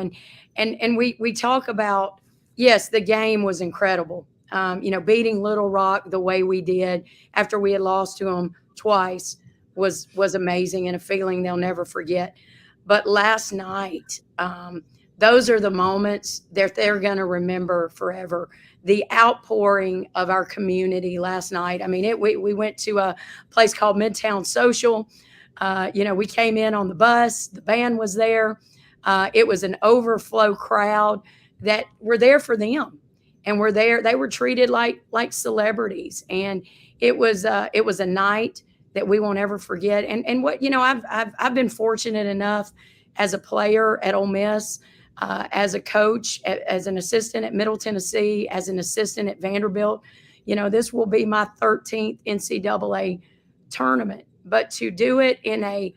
and we talk about, yes, the game was incredible. Beating Little Rock the way we did after we had lost to them twice was amazing and a feeling they'll never forget. But last night, those are the moments that they're going to remember forever. The outpouring of our community last night. I mean, we went to a place called Midtown Social. We came in on the bus. The band was there. It was an overflow crowd that were there for them, and were there. They were treated like celebrities, and it was a night that we won't ever forget. And what I've been fortunate enough as a player at Ole Miss, as a coach, as an assistant at Middle Tennessee, as an assistant at Vanderbilt. This will be my 13th NCAA tournament, but to do it in a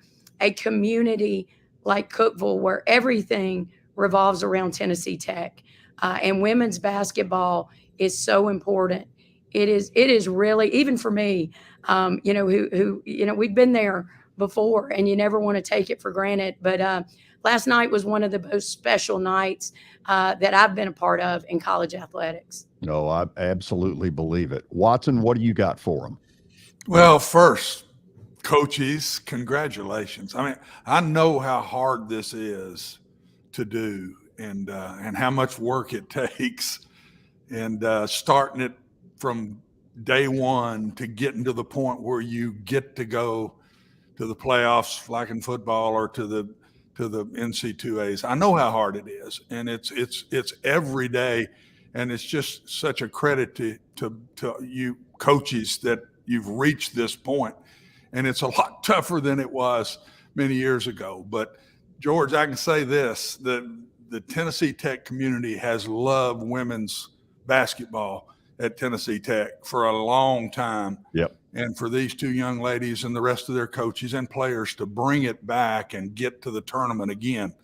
community like Cookeville, where everything revolves around Tennessee Tech, and women's basketball is so important. It is really, even for me, who we've been there before, and you never want to take it for granted. But last night was one of the most special nights that I've been a part of in college athletics. No, I absolutely believe it. Watson, what do you got for them? Well, first, coaches, congratulations. I mean, I know how hard this is to do, and how much work it takes, and starting it from day one to getting to the point where you get to go to the playoffs, like in football, or to the NC2As. I know how hard it is, and it's every day, and it's just such a credit to you coaches that you've reached this point. And it's a lot tougher than it was many years ago. But George, I can say this: the Tennessee Tech community has loved women's basketball at Tennessee Tech for a long time. Yep. And for these two young ladies and the rest of their coaches and players to bring it back and get to the tournament again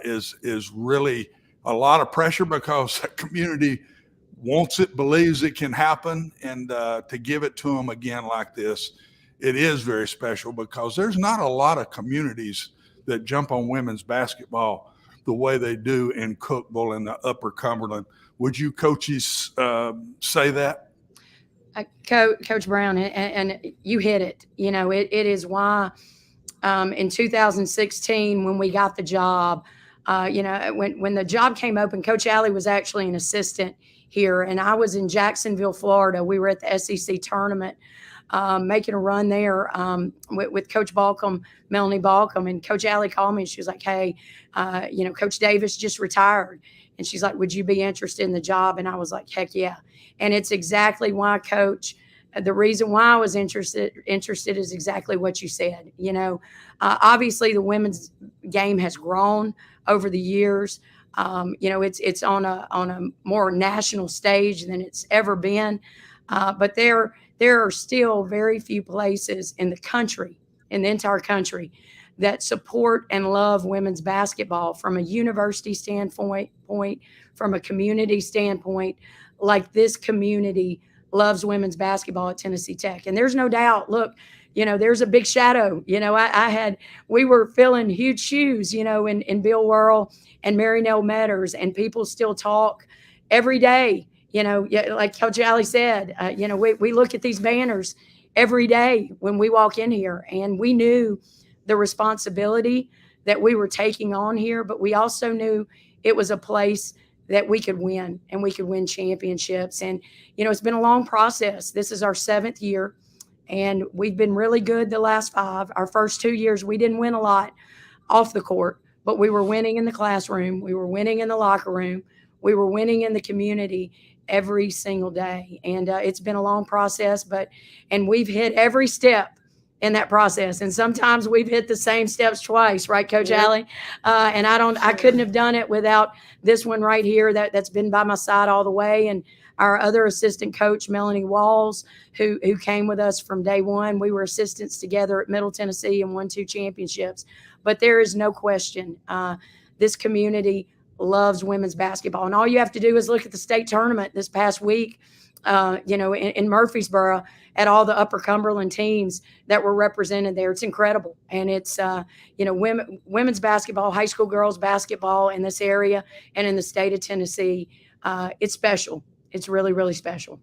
is really a lot of pressure, because the community wants it, believes it can happen, and to give it to them again like this, it is very special, because there's not a lot of communities that jump on women's basketball the way they do in Cookeville and the Upper Cumberland. Would you coaches say that? Coach Brown, and you hit it. It is why in 2016, when we got the job, when the job came open, Coach Alley was actually an assistant here, and I was in Jacksonville, Florida. We were at the SEC tournament, making a run there with Coach Balcom, Melanie Balcom, and Coach Alley called me, and she was like, "Hey, Coach Davis just retired," and she's like, "Would you be interested in the job?" And I was like, "Heck yeah!" And it's exactly why, Coach. The reason why I was interested is exactly what you said. Obviously the women's game has grown over the years. It's on a more national stage than it's ever been. But there are still very few places in the entire country, that support and love women's basketball from a university standpoint, from a community standpoint, like this community loves women's basketball at Tennessee Tech. And there's no doubt, look, there's a big shadow. We were filling huge shoes, in Bill Whirl and Mary Nell Metters, and people still talk every day. Like Coach Alley said, we look at these banners every day when we walk in here, and we knew the responsibility that we were taking on here, but we also knew it was a place that we could win, and we could win championships. And, it's been a long process. This is our 7th year, and we've been really good the last 5. Our first 2 years, we didn't win a lot off the court, but we were winning in the classroom. We were winning in the locker room. We were winning in the community every single day. And it's been a long process, and we've hit every step in that process. And sometimes we've hit the same steps twice, right, Coach Alley? And I couldn't have done it without this one right here that's been by my side all the way. And our other assistant coach, Melanie Walls, who came with us from day one. We were assistants together at Middle Tennessee and won 2 championships. But there is no question, this community loves women's basketball. And all you have to do is look at the state tournament this past week, in Murfreesboro, at all the Upper Cumberland teams that were represented there. It's incredible. And it's, women's basketball, high school girls basketball in this area and in the state of Tennessee it's special. It's really, really special.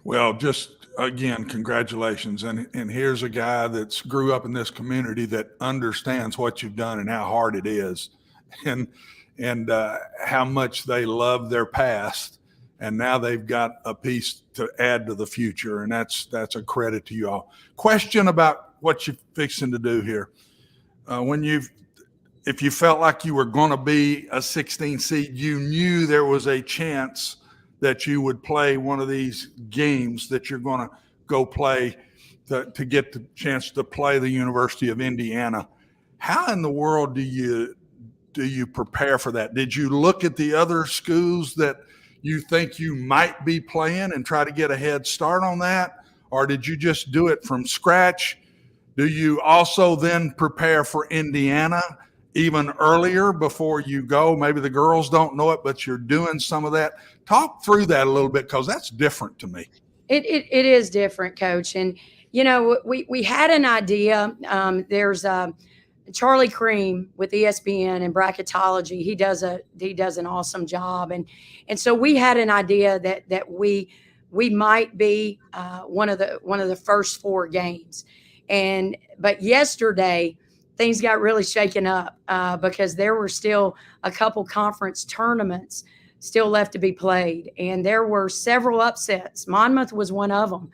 Well, just again, congratulations. And here's a guy that's grew up in this community that understands what you've done and how hard it is, and how much they love their past. And now they've got a piece to add to the future. And that's a credit to you all. Question about what you're fixing to do here. If you felt like you were going to be a 16 seed, you knew there was a chance that you would play one of these games that you're going to go play to get the chance to play the University of Indiana. How in the world do you prepare for that? Did you look at the other schools that you think you might be playing and try to get a head start on that? Or did you just do it from scratch? Do you also then prepare for Indiana even earlier before you go? Maybe the girls don't know it, but you're doing some of that. Talk through that a little bit, because that's different to me. It is different, Coach. And, we had an idea. There's Charlie Cream with ESPN and bracketology. He does an awesome job. And so we had an idea that we might be one of the first 4 games. But yesterday, things got really shaken up because there were still a couple conference tournaments still left to be played. And there were several upsets. Monmouth was one of them.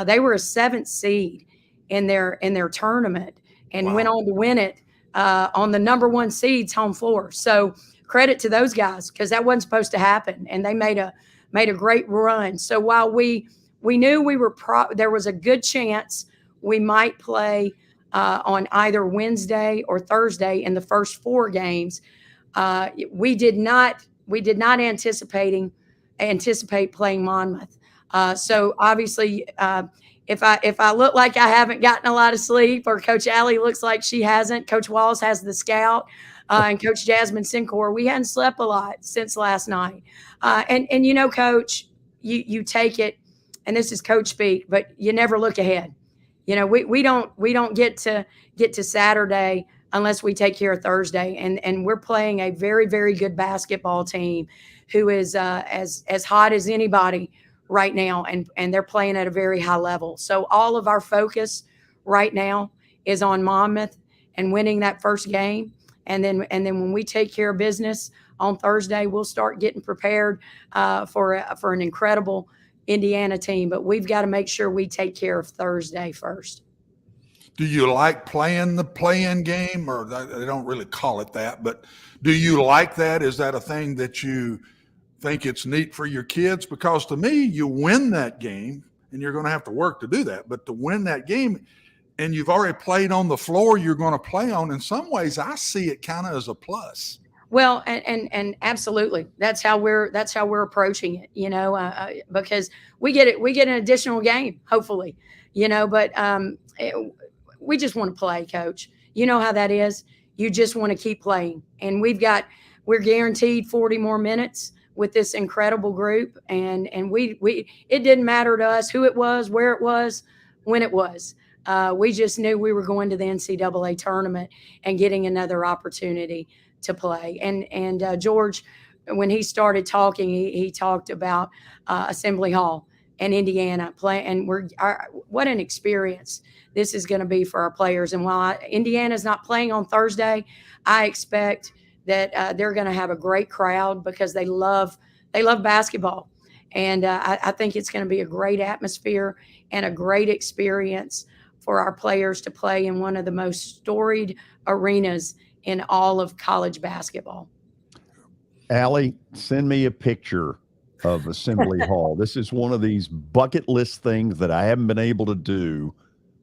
They were a 7th seed in their tournament and went on to win it on the number 1 seed's home floor. So credit to those guys, because that wasn't supposed to happen. And they made a great run. So while we knew we were there was a good chance we might play on either Wednesday or Thursday in the first 4 games, we did not anticipate playing Monmouth. So obviously, if I look like I haven't gotten a lot of sleep, or Coach Allie looks like she hasn't, Coach Wallace has the scout, and Coach Jasmine Sincor, we hadn't slept a lot since last night. And Coach, you take it, and this is Coach speak, but you never look ahead. We don't get to Saturday unless we take care of Thursday. And we're playing a very, very good basketball team who is as hot as anybody right now. And they're playing at a very high level. So all of our focus right now is on Monmouth and winning that first game. And then when we take care of business on Thursday, we'll start getting prepared for an incredible Indiana team. But we've got to make sure we take care of Thursday first. Do you like playing the play-in game? Or they don't really call it that, but do you like that? Is that a thing that you think it's neat for your kids? Because to me, you win that game, and you're going to have to work to do that. But to win that game, and you've already played on the floor you're going to play on, in some ways, I see it kind of as a plus. Well, and absolutely, that's how we're approaching it, because we get an additional game, hopefully, but we just want to play, Coach. You know how that is. You just want to keep playing, and we're guaranteed 40 more minutes with this incredible group, and it didn't matter to us who it was, where it was, when it was. We just knew we were going to the NCAA tournament and getting another opportunity to play. And George, when he started talking, he talked about Assembly Hall and Indiana play, and what an experience this is going to be for our players. And while Indiana's not playing on Thursday, I expect that they're going to have a great crowd because they love basketball, and I think it's going to be a great atmosphere and a great experience for our players to play in one of the most storied arenas in all of college basketball. Allie, send me a picture of Assembly Hall. This is one of these bucket list things that I haven't been able to do.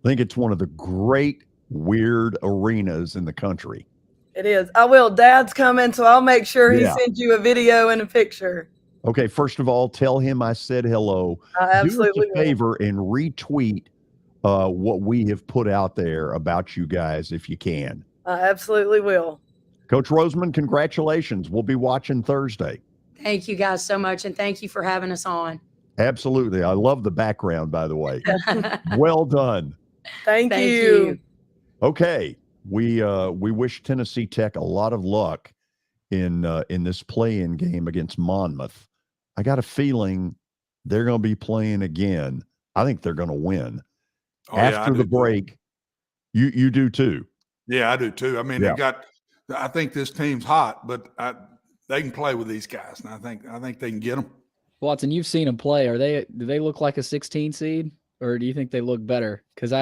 I think it's one of the great, weird arenas in the country. It is. I will. Dad's coming, so I'll make sure he sends you a video and a picture. Okay, first of all, tell him I said hello. I absolutely do us a favor and retweet what we have put out there about you guys if you can. I absolutely will. Coach Rosamond, congratulations. We'll be watching Thursday. Thank you guys so much, and thank you for having us on. Absolutely. I love the background, by the way. Well done. Thank you. Okay. We wish Tennessee Tech a lot of luck in this play-in game against Monmouth. I got a feeling they're going to be playing again. I think they're going to win. After the break, you do too. Yeah, I do too. I mean, I think this team's hot, but they can play with these guys, and I think they can get them. Watson, you've seen them play. Do they look like a 16 seed, or do you think they look better? Because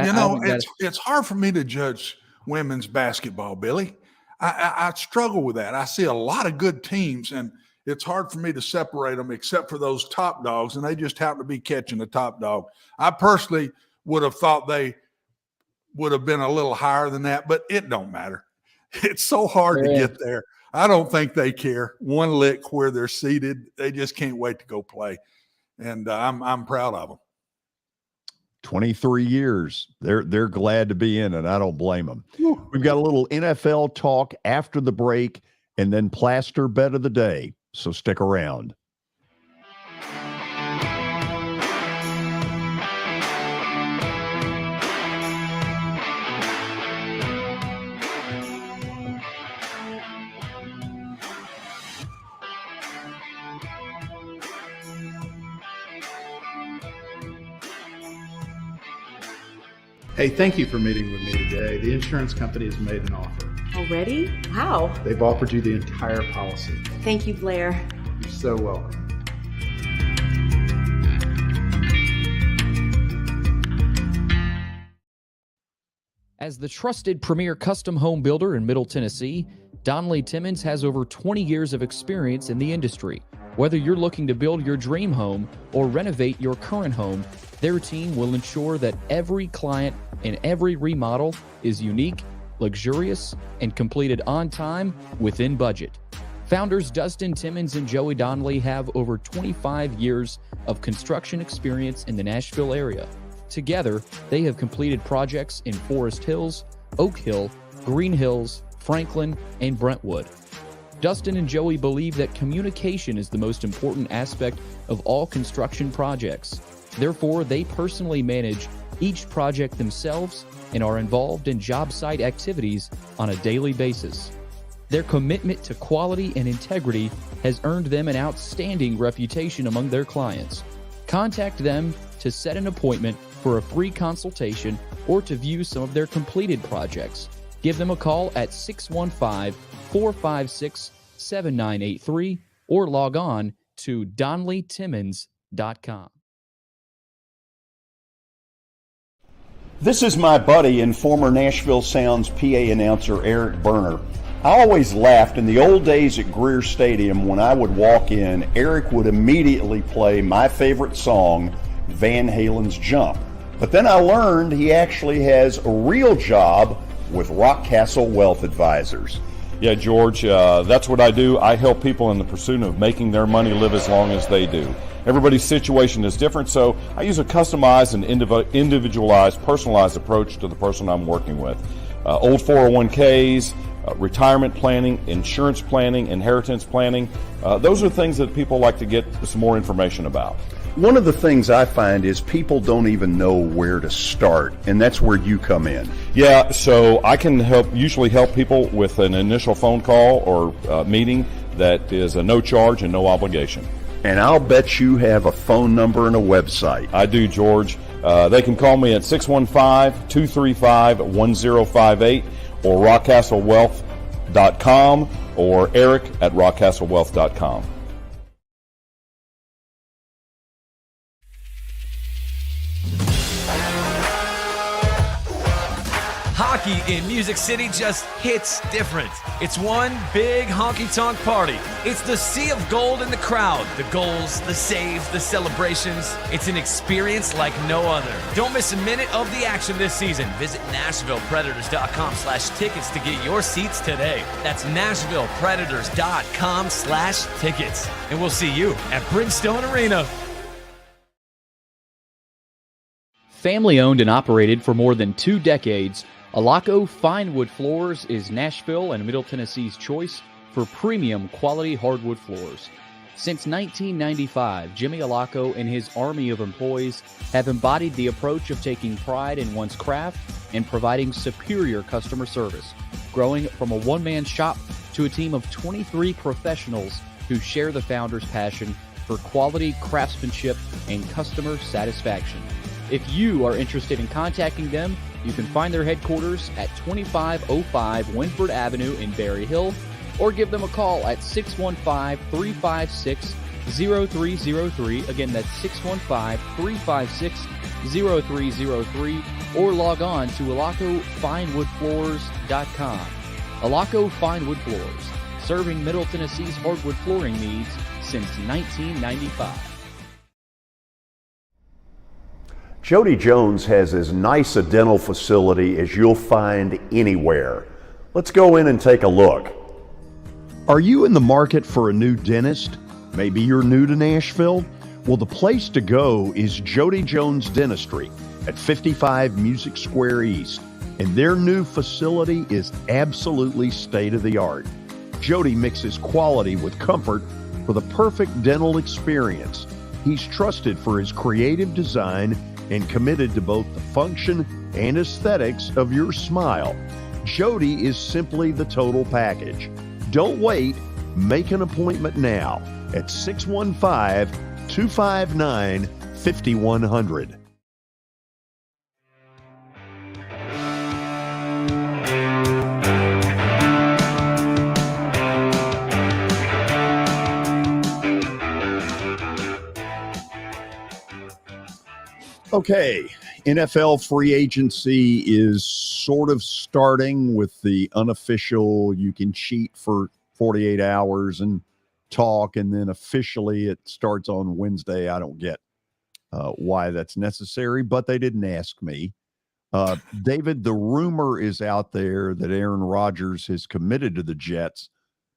it's hard for me to judge women's basketball, Billy. I struggle with that. I see a lot of good teams, and it's hard for me to separate them except for those top dogs, and they just happen to be catching the top dog. I personally would have thought they would have been a little higher than that, but it don't matter. It's so hard to get there. I don't think they care one lick where they're seated. They just can't wait to go play, and I'm proud of them. 23 years. They're glad to be in it. I don't blame them. We've got a little NFL talk after the break and then Plaster Bet of the Day. So stick around. Hey, thank you for meeting with me today. The insurance company has made an offer. Already? How? They've offered you the entire policy. Thank you, Blair. You're so welcome. As the trusted premier custom home builder in Middle Tennessee, Donnelly Timmons has over 20 years of experience in the industry. Whether you're looking to build your dream home or renovate your current home, their team will ensure that every client and every remodel is unique, luxurious, and completed on time within budget. Founders Dustin Timmons and Joey Donnelly have over 25 years of construction experience in the Nashville area. Together, they have completed projects in Forest Hills, Oak Hill, Green Hills, Franklin, and Brentwood. Dustin and Joey believe that communication is the most important aspect of all construction projects. Therefore, they personally manage each project themselves and are involved in job site activities on a daily basis. Their commitment to quality and integrity has earned them an outstanding reputation among their clients. Contact them to set an appointment for a free consultation or to view some of their completed projects. Give them a call at 615-456-7983 or log on to DonnellyTimmons.com. This is my buddy and former Nashville Sounds PA announcer Eric Berner. I always laughed in the old days at Greer Stadium when I would walk in, Eric would immediately play my favorite song, Van Halen's Jump. But then I learned he actually has a real job with Rockcastle Wealth Advisors. Yeah, George, that's what I do. I help people in the pursuit of making their money live as long as they do. Everybody's situation is different, so I use a customized and individualized, personalized approach to the person I'm working with. Old 401ks, retirement planning, insurance planning, inheritance planning. Those are things that people like to get some more information about. One of the things I find is people don't even know where to start, and that's where you come in. Yeah, so I can usually help people with an initial phone call or meeting that is a no charge and no obligation. And I'll bet you have a phone number and a website. I do, George. They can call me at 615-235-1058 or rockcastlewealth.com or Eric at rockcastlewealth.com. Hockey in Music City just hits different. It's one big honky-tonk party. It's the sea of gold in the crowd. The goals, the saves, the celebrations. It's an experience like no other. Don't miss a minute of the action this season. Visit NashvillePredators.com/tickets to get your seats today. That's NashvillePredators.com/tickets. And we'll see you at Bridgestone Arena. Family owned and operated for more than 2 decades, Alaco Fine Wood Floors is Nashville and Middle Tennessee's choice for premium quality hardwood floors. Since 1995, Jimmy Alaco and his army of employees have embodied the approach of taking pride in one's craft and providing superior customer service. Growing from a one-man shop to a team of 23 professionals who share the founder's passion for quality craftsmanship and customer satisfaction. If you are interested in contacting them, you can find their headquarters at 2505 Winford Avenue in Berry Hill, or give them a call at 615-356-0303. Again, that's 615-356-0303, or log on to alacofinewoodfloors.com. Alaco Fine Wood Floors, serving Middle Tennessee's hardwood flooring needs since 1995. Jody Jones has as nice a dental facility as you'll find anywhere. Let's go in and take a look. Are you in the market for a new dentist? Maybe you're new to Nashville? Well, the place to go is Jody Jones Dentistry at 55 Music Square East, and their new facility is absolutely state-of-the-art. Jody mixes quality with comfort for the perfect dental experience. He's trusted for his creative design and committed to both the function and aesthetics of your smile. Jody is simply the total package. Don't wait. Make an appointment now at 615-259-5100. Okay, NFL free agency is sort of starting with the unofficial, you can cheat for 48 hours and talk, and then officially it starts on Wednesday. I don't get why that's necessary, but they didn't ask me. David, the rumor is out there that Aaron Rodgers has committed to the Jets,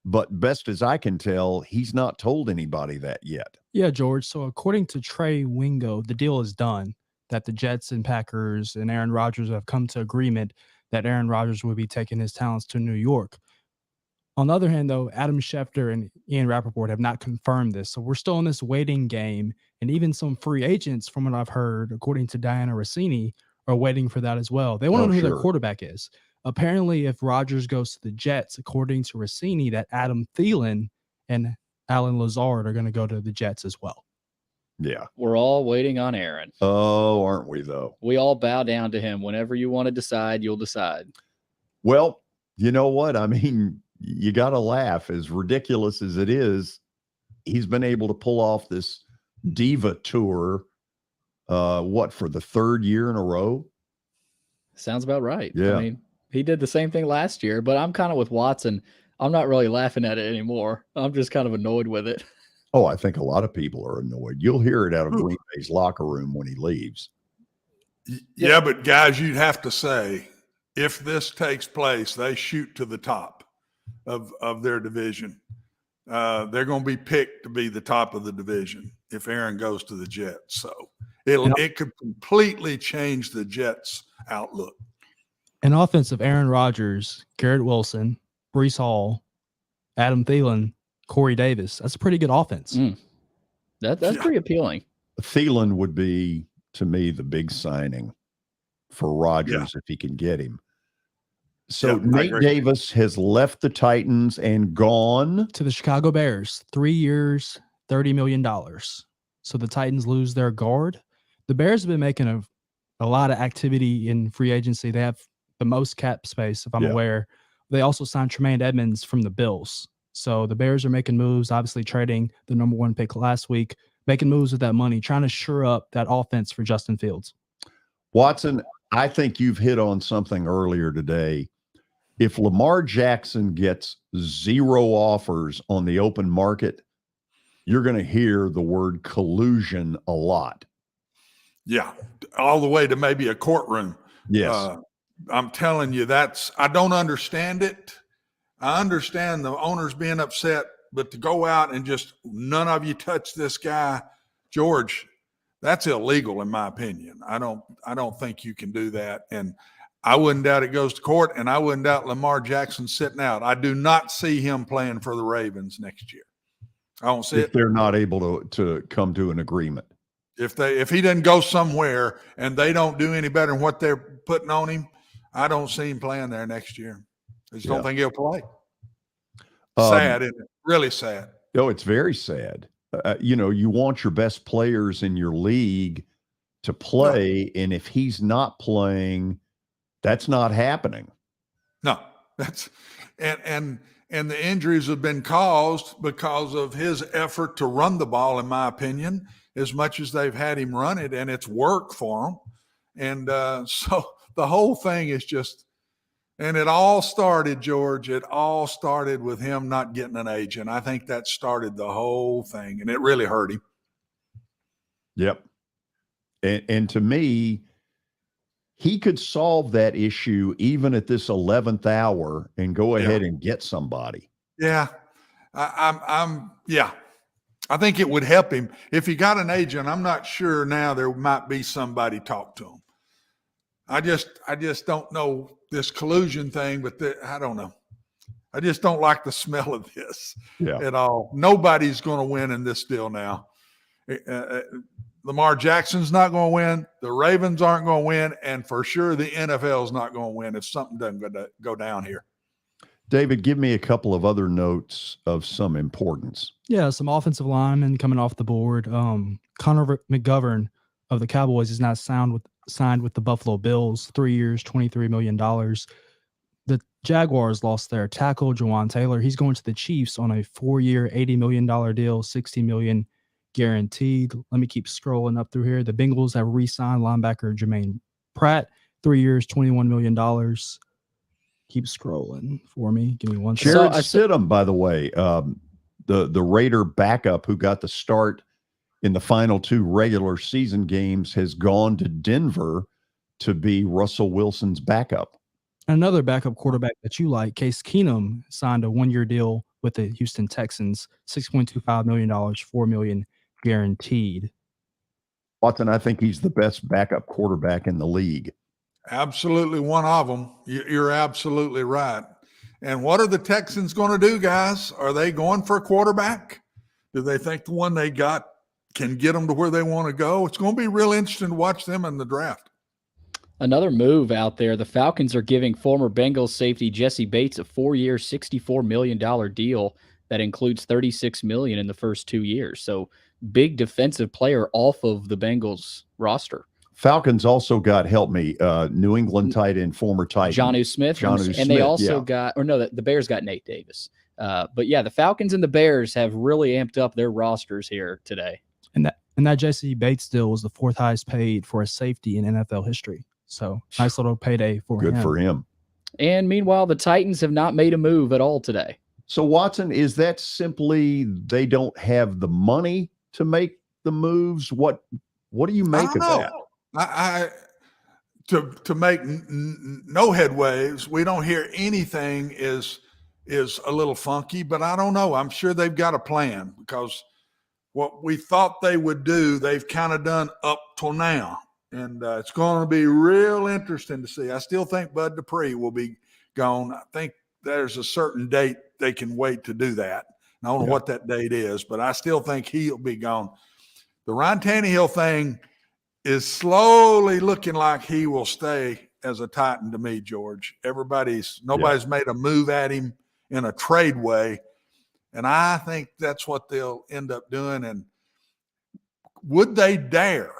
but best as I can tell, he's not told anybody that yet. Yeah, George. So according to Trey Wingo, the deal is done, that the Jets and Packers and Aaron Rodgers have come to agreement that Aaron Rodgers will be taking his talents to New York. On the other hand, though, Adam Schefter and Ian Rappaport have not confirmed this. So we're still in this waiting game. And even some free agents, from what I've heard, according to Diana Rossini, are waiting for that as well. They want to know who their quarterback is. Apparently, if Rodgers goes to the Jets, according to Rossini, that Adam Thielen and Alan Lazard are going to go to the Jets as well. Yeah. We're all waiting on Aaron. Oh, aren't we, though? We all bow down to him. Whenever you want to decide, you'll decide. Well, you know what? I mean, you got to laugh. As ridiculous as it is, he's been able to pull off this diva tour, for the third year in a row? Sounds about right. Yeah. I mean, he did the same thing last year, but I'm kind of with Watson. I'm not really laughing at it anymore. I'm just kind of annoyed with it. Oh, I think a lot of people are annoyed. You'll hear it out of Green Bay's locker room when he leaves. Yeah, but guys, you'd have to say, if this takes place, they shoot to the top of their division. They're going to be picked to be the top of the division if Aaron goes to the Jets. So it could completely change the Jets' outlook. An offense of Aaron Rodgers, Garrett Wilson, Breece Hall, Adam Thielen, Corey Davis. That's a pretty good offense. That's pretty appealing. Thielen would be, to me, the big signing for Rodgers if he can get him. So Nate Davis has left the Titans and gone to the Chicago Bears. 3 years, $30 million. So the Titans lose their guard. The Bears have been making a lot of activity in free agency. They have the most cap space, if I'm aware. They also signed Tremaine Edmonds from the Bills. So the Bears are making moves, obviously trading the number 1 pick last week, making moves with that money, trying to shore up that offense for Justin Fields. Watson, I think you've hit on something earlier today. If Lamar Jackson gets 0 offers on the open market, you're going to hear the word collusion a lot. Yeah, all the way to maybe a courtroom. Yes. I'm telling you, I don't understand it. I understand the owners being upset, but to go out and just none of you touch this guy, George, that's illegal in my opinion. I don't think you can do that. And I wouldn't doubt it goes to court, and I wouldn't doubt Lamar Jackson sitting out. I do not see him playing for the Ravens next year. I don't see it. If they're not able to come to an agreement. If he doesn't go somewhere and they don't do any better than what they're putting on him, I don't see him playing there next year. I just don't think he'll play. Sad, isn't it? Really sad. No, it's very sad. You want your best players in your league to play, and if he's not playing, that's not happening. No, that's and the injuries have been caused because of his effort to run the ball, in my opinion, as much as they've had him run it, and it's worked for him. And so the whole thing is just, and it all started, George, it all started with him not getting an agent. I think that started the whole thing, and it really hurt him. Yep. And to me, he could solve that issue even at this 11th hour and go ahead and get somebody. Yeah. I think it would help him. If he got an agent, I'm not sure now there might be somebody talk to him. I just don't know this collusion thing, but I don't know. I just don't like the smell of this at all. Nobody's going to win in this deal now. Lamar Jackson's not going to win. The Ravens aren't going to win. And for sure, the NFL's not going to win if something doesn't go down here. David, give me a couple of other notes of some importance. Yeah, some offensive linemen coming off the board. Connor McGovern of the Cowboys is now signed with the Buffalo Bills, 3 years, $23 million. The Jaguars lost their tackle, Jawan Taylor. He's going to the Chiefs on a 4-year, $80 million deal, $60 million guaranteed. Let me keep scrolling up through here. The Bengals have re-signed linebacker Jermaine Pratt, 3 years, $21 million. Keep scrolling for me. Give me one second. Jared Stidham, by the way, the Raider backup who got the start in the final 2 regular season games, has gone to Denver to be Russell Wilson's backup. Another backup quarterback that you like, Case Keenum, signed a 1-year deal with the Houston Texans, $6.25 million, $4 million guaranteed. Watson, I think he's the best backup quarterback in the league. Absolutely one of them. You're absolutely right. And what are the Texans going to do, guys? Are they going for a quarterback? Do they think the one they got can get them to where they want to go? It's going to be real interesting to watch them in the draft. Another move out there, the Falcons are giving former Bengals safety Jesse Bates a 4-year, $64 million deal that includes $36 million in the first 2 years. So big defensive player off of the Bengals roster. Falcons also got, help me, New England tight end, former tight end. Jonnu Smith. They also got, the Bears got Nate Davis. But yeah, the Falcons and the Bears have really amped up their rosters here today. And that Jesse Bates deal was the 4th highest paid for a safety in NFL history. So nice little payday for him. Good for him. And meanwhile, the Titans have not made a move at all today. So Watson, is that simply they don't have the money to make the moves? What do you make of that? To make no headways, we don't hear anything is a little funky, but I don't know. I'm sure they've got a plan, because what we thought they would do, they've kind of done up till now. And it's going to be real interesting to see. I still think Bud Dupree will be gone. I think there's a certain date they can wait to do that. I don't know what that date is, but I still think he'll be gone. The Ryan Tannehill thing is slowly looking like he will stay as a Titan to me, George. Nobody's made a move at him in a trade way. And I think that's what they'll end up doing. And would they dare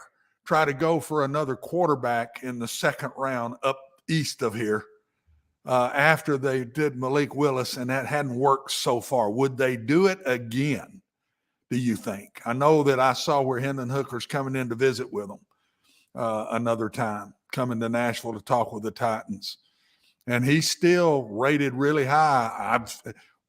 try to go for another quarterback in the 2nd round up east of here after they did Malik Willis, and that hadn't worked so far? Would they do it again, do you think? I know that I saw where Hendon Hooker's coming in to visit with them another time, coming to Nashville to talk with the Titans. And he's still rated really high.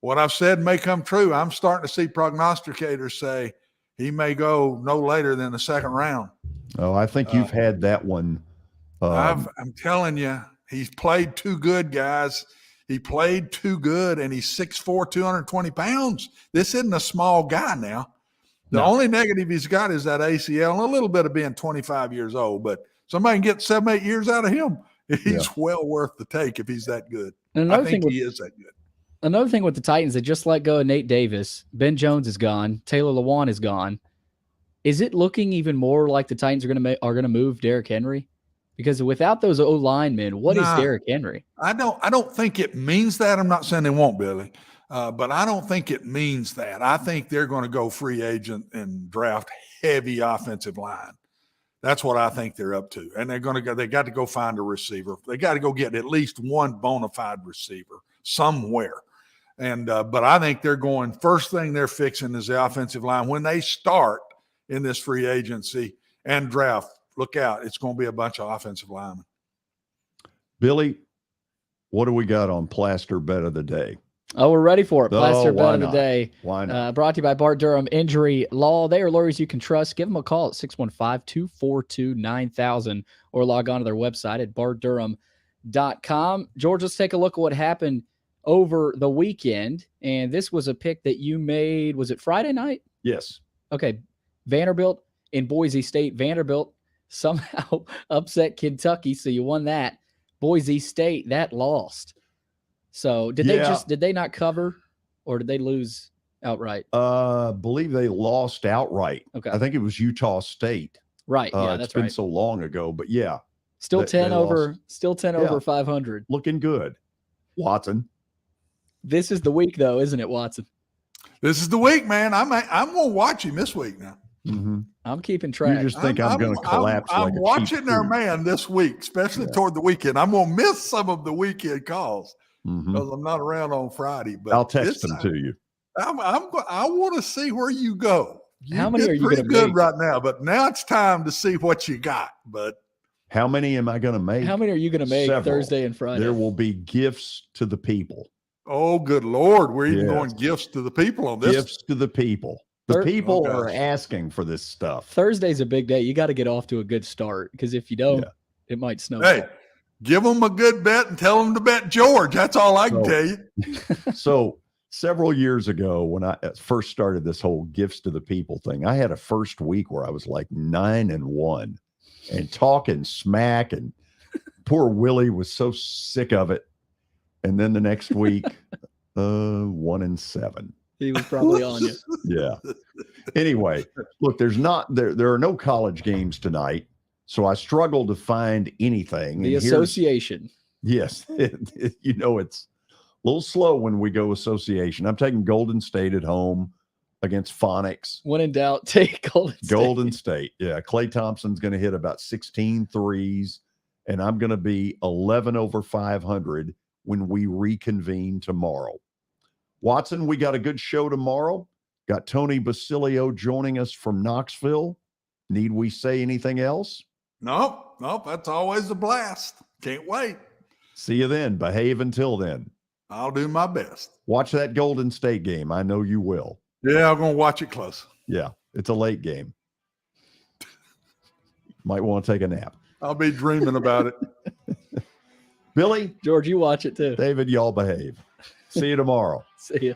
What I've said may come true. I'm starting to see prognosticators say he may go no later than the 2nd round. Oh, I think you've had that one. I'm telling you, he's played too good, guys. He played too good, and he's 6'4", 220 pounds. This isn't a small guy now. The only negative he's got is that ACL and a little bit of being 25 years old. But somebody can get 7-8 years out of him. He's well worth the take if he's that good. I think he is that good. Another thing with the Titans, they just let go of Nate Davis. Ben Jones is gone. Taylor Lewan is gone. Is it looking even more like the Titans are going to move Derrick Henry? Because without those O linemen, what is Derrick Henry? I don't think it means that. I'm not saying they won't, Billy. But I don't think it means that. I think they're going to go free agent and draft heavy offensive line. That's what I think they're up to. And they got to go find a receiver. They got to go get at least one bona fide receiver somewhere. And but I think they're going, first thing they're fixing is the offensive line. When they start in this free agency and draft, look out, it's going to be a bunch of offensive linemen. Billy, what do we got on Plaster Bet of the Day? Oh, we're ready for it. Plaster Bet of the not? Day. Why not? Brought to you by Bart Durham Injury Law. They are lawyers you can trust. Give them a call at 615-242-9000 or log on to their website at bartdurham.com. George, let's take a look at what happened over the weekend. And this was a pick that you made. Was it Friday night? Yes. Okay. Vanderbilt in Boise State. Vanderbilt somehow upset Kentucky, so you won that. Boise State, that lost. So did they not cover, or did they lose outright? Believe they lost outright. Okay. I think it was Utah State. Right. Yeah, that's right. It's been so long ago, but yeah. Still they 10 over, lost. still 10 over 500. Looking good. Watson. This is the week though, isn't it, Watson? This is the week, man. I'm going to watch him this week now. Mm-hmm. I'm keeping track. You just think I'm going to collapse I'm like a watching cheap their food. man this week, especially toward the weekend. I'm going to miss some of the weekend calls because I'm not around on Friday. But I'll text them to you. I want to see where you go. How many are you going to good make? right now? But now it's time to see what you got. But how many am I going to make? How many are you going to make Several. Thursday and Friday? There will be gifts to the people. oh, good Lord, we're even going gifts to the people on this. Gifts to the people. The people are asking for this stuff. Thursday's a big day. You got to get off to a good start because if you don't, it might snow. Hey, give them a good bet and tell them to bet George. That's all I can tell you. So several years ago, when I first started this whole gifts to the people thing, I had a first week where I was like 9-1 and talking smack, and poor Willie was so sick of it. And then the next week, 1-7. He was probably on you. Yeah. Anyway, look, there are no college games tonight, so I struggled to find anything. The association. Yes. It's a little slow when we go association. I'm taking Golden State at home against Phonics. When in doubt, take Golden State. Yeah. Klay Thompson's going to hit about 16 threes, and I'm going to be 11 over 500 when we reconvene tomorrow. Watson, we got a good show tomorrow. Got Tony Basilio joining us from Knoxville. Need we say anything else? Nope. That's always a blast. Can't wait. See you then. Behave until then. I'll do my best. Watch that Golden State game. I know you will. Yeah, I'm going to watch it close. Yeah, it's a late game. Might want to take a nap. I'll be dreaming about it. Billy, George, you watch it too. David, y'all behave. See you tomorrow. See you.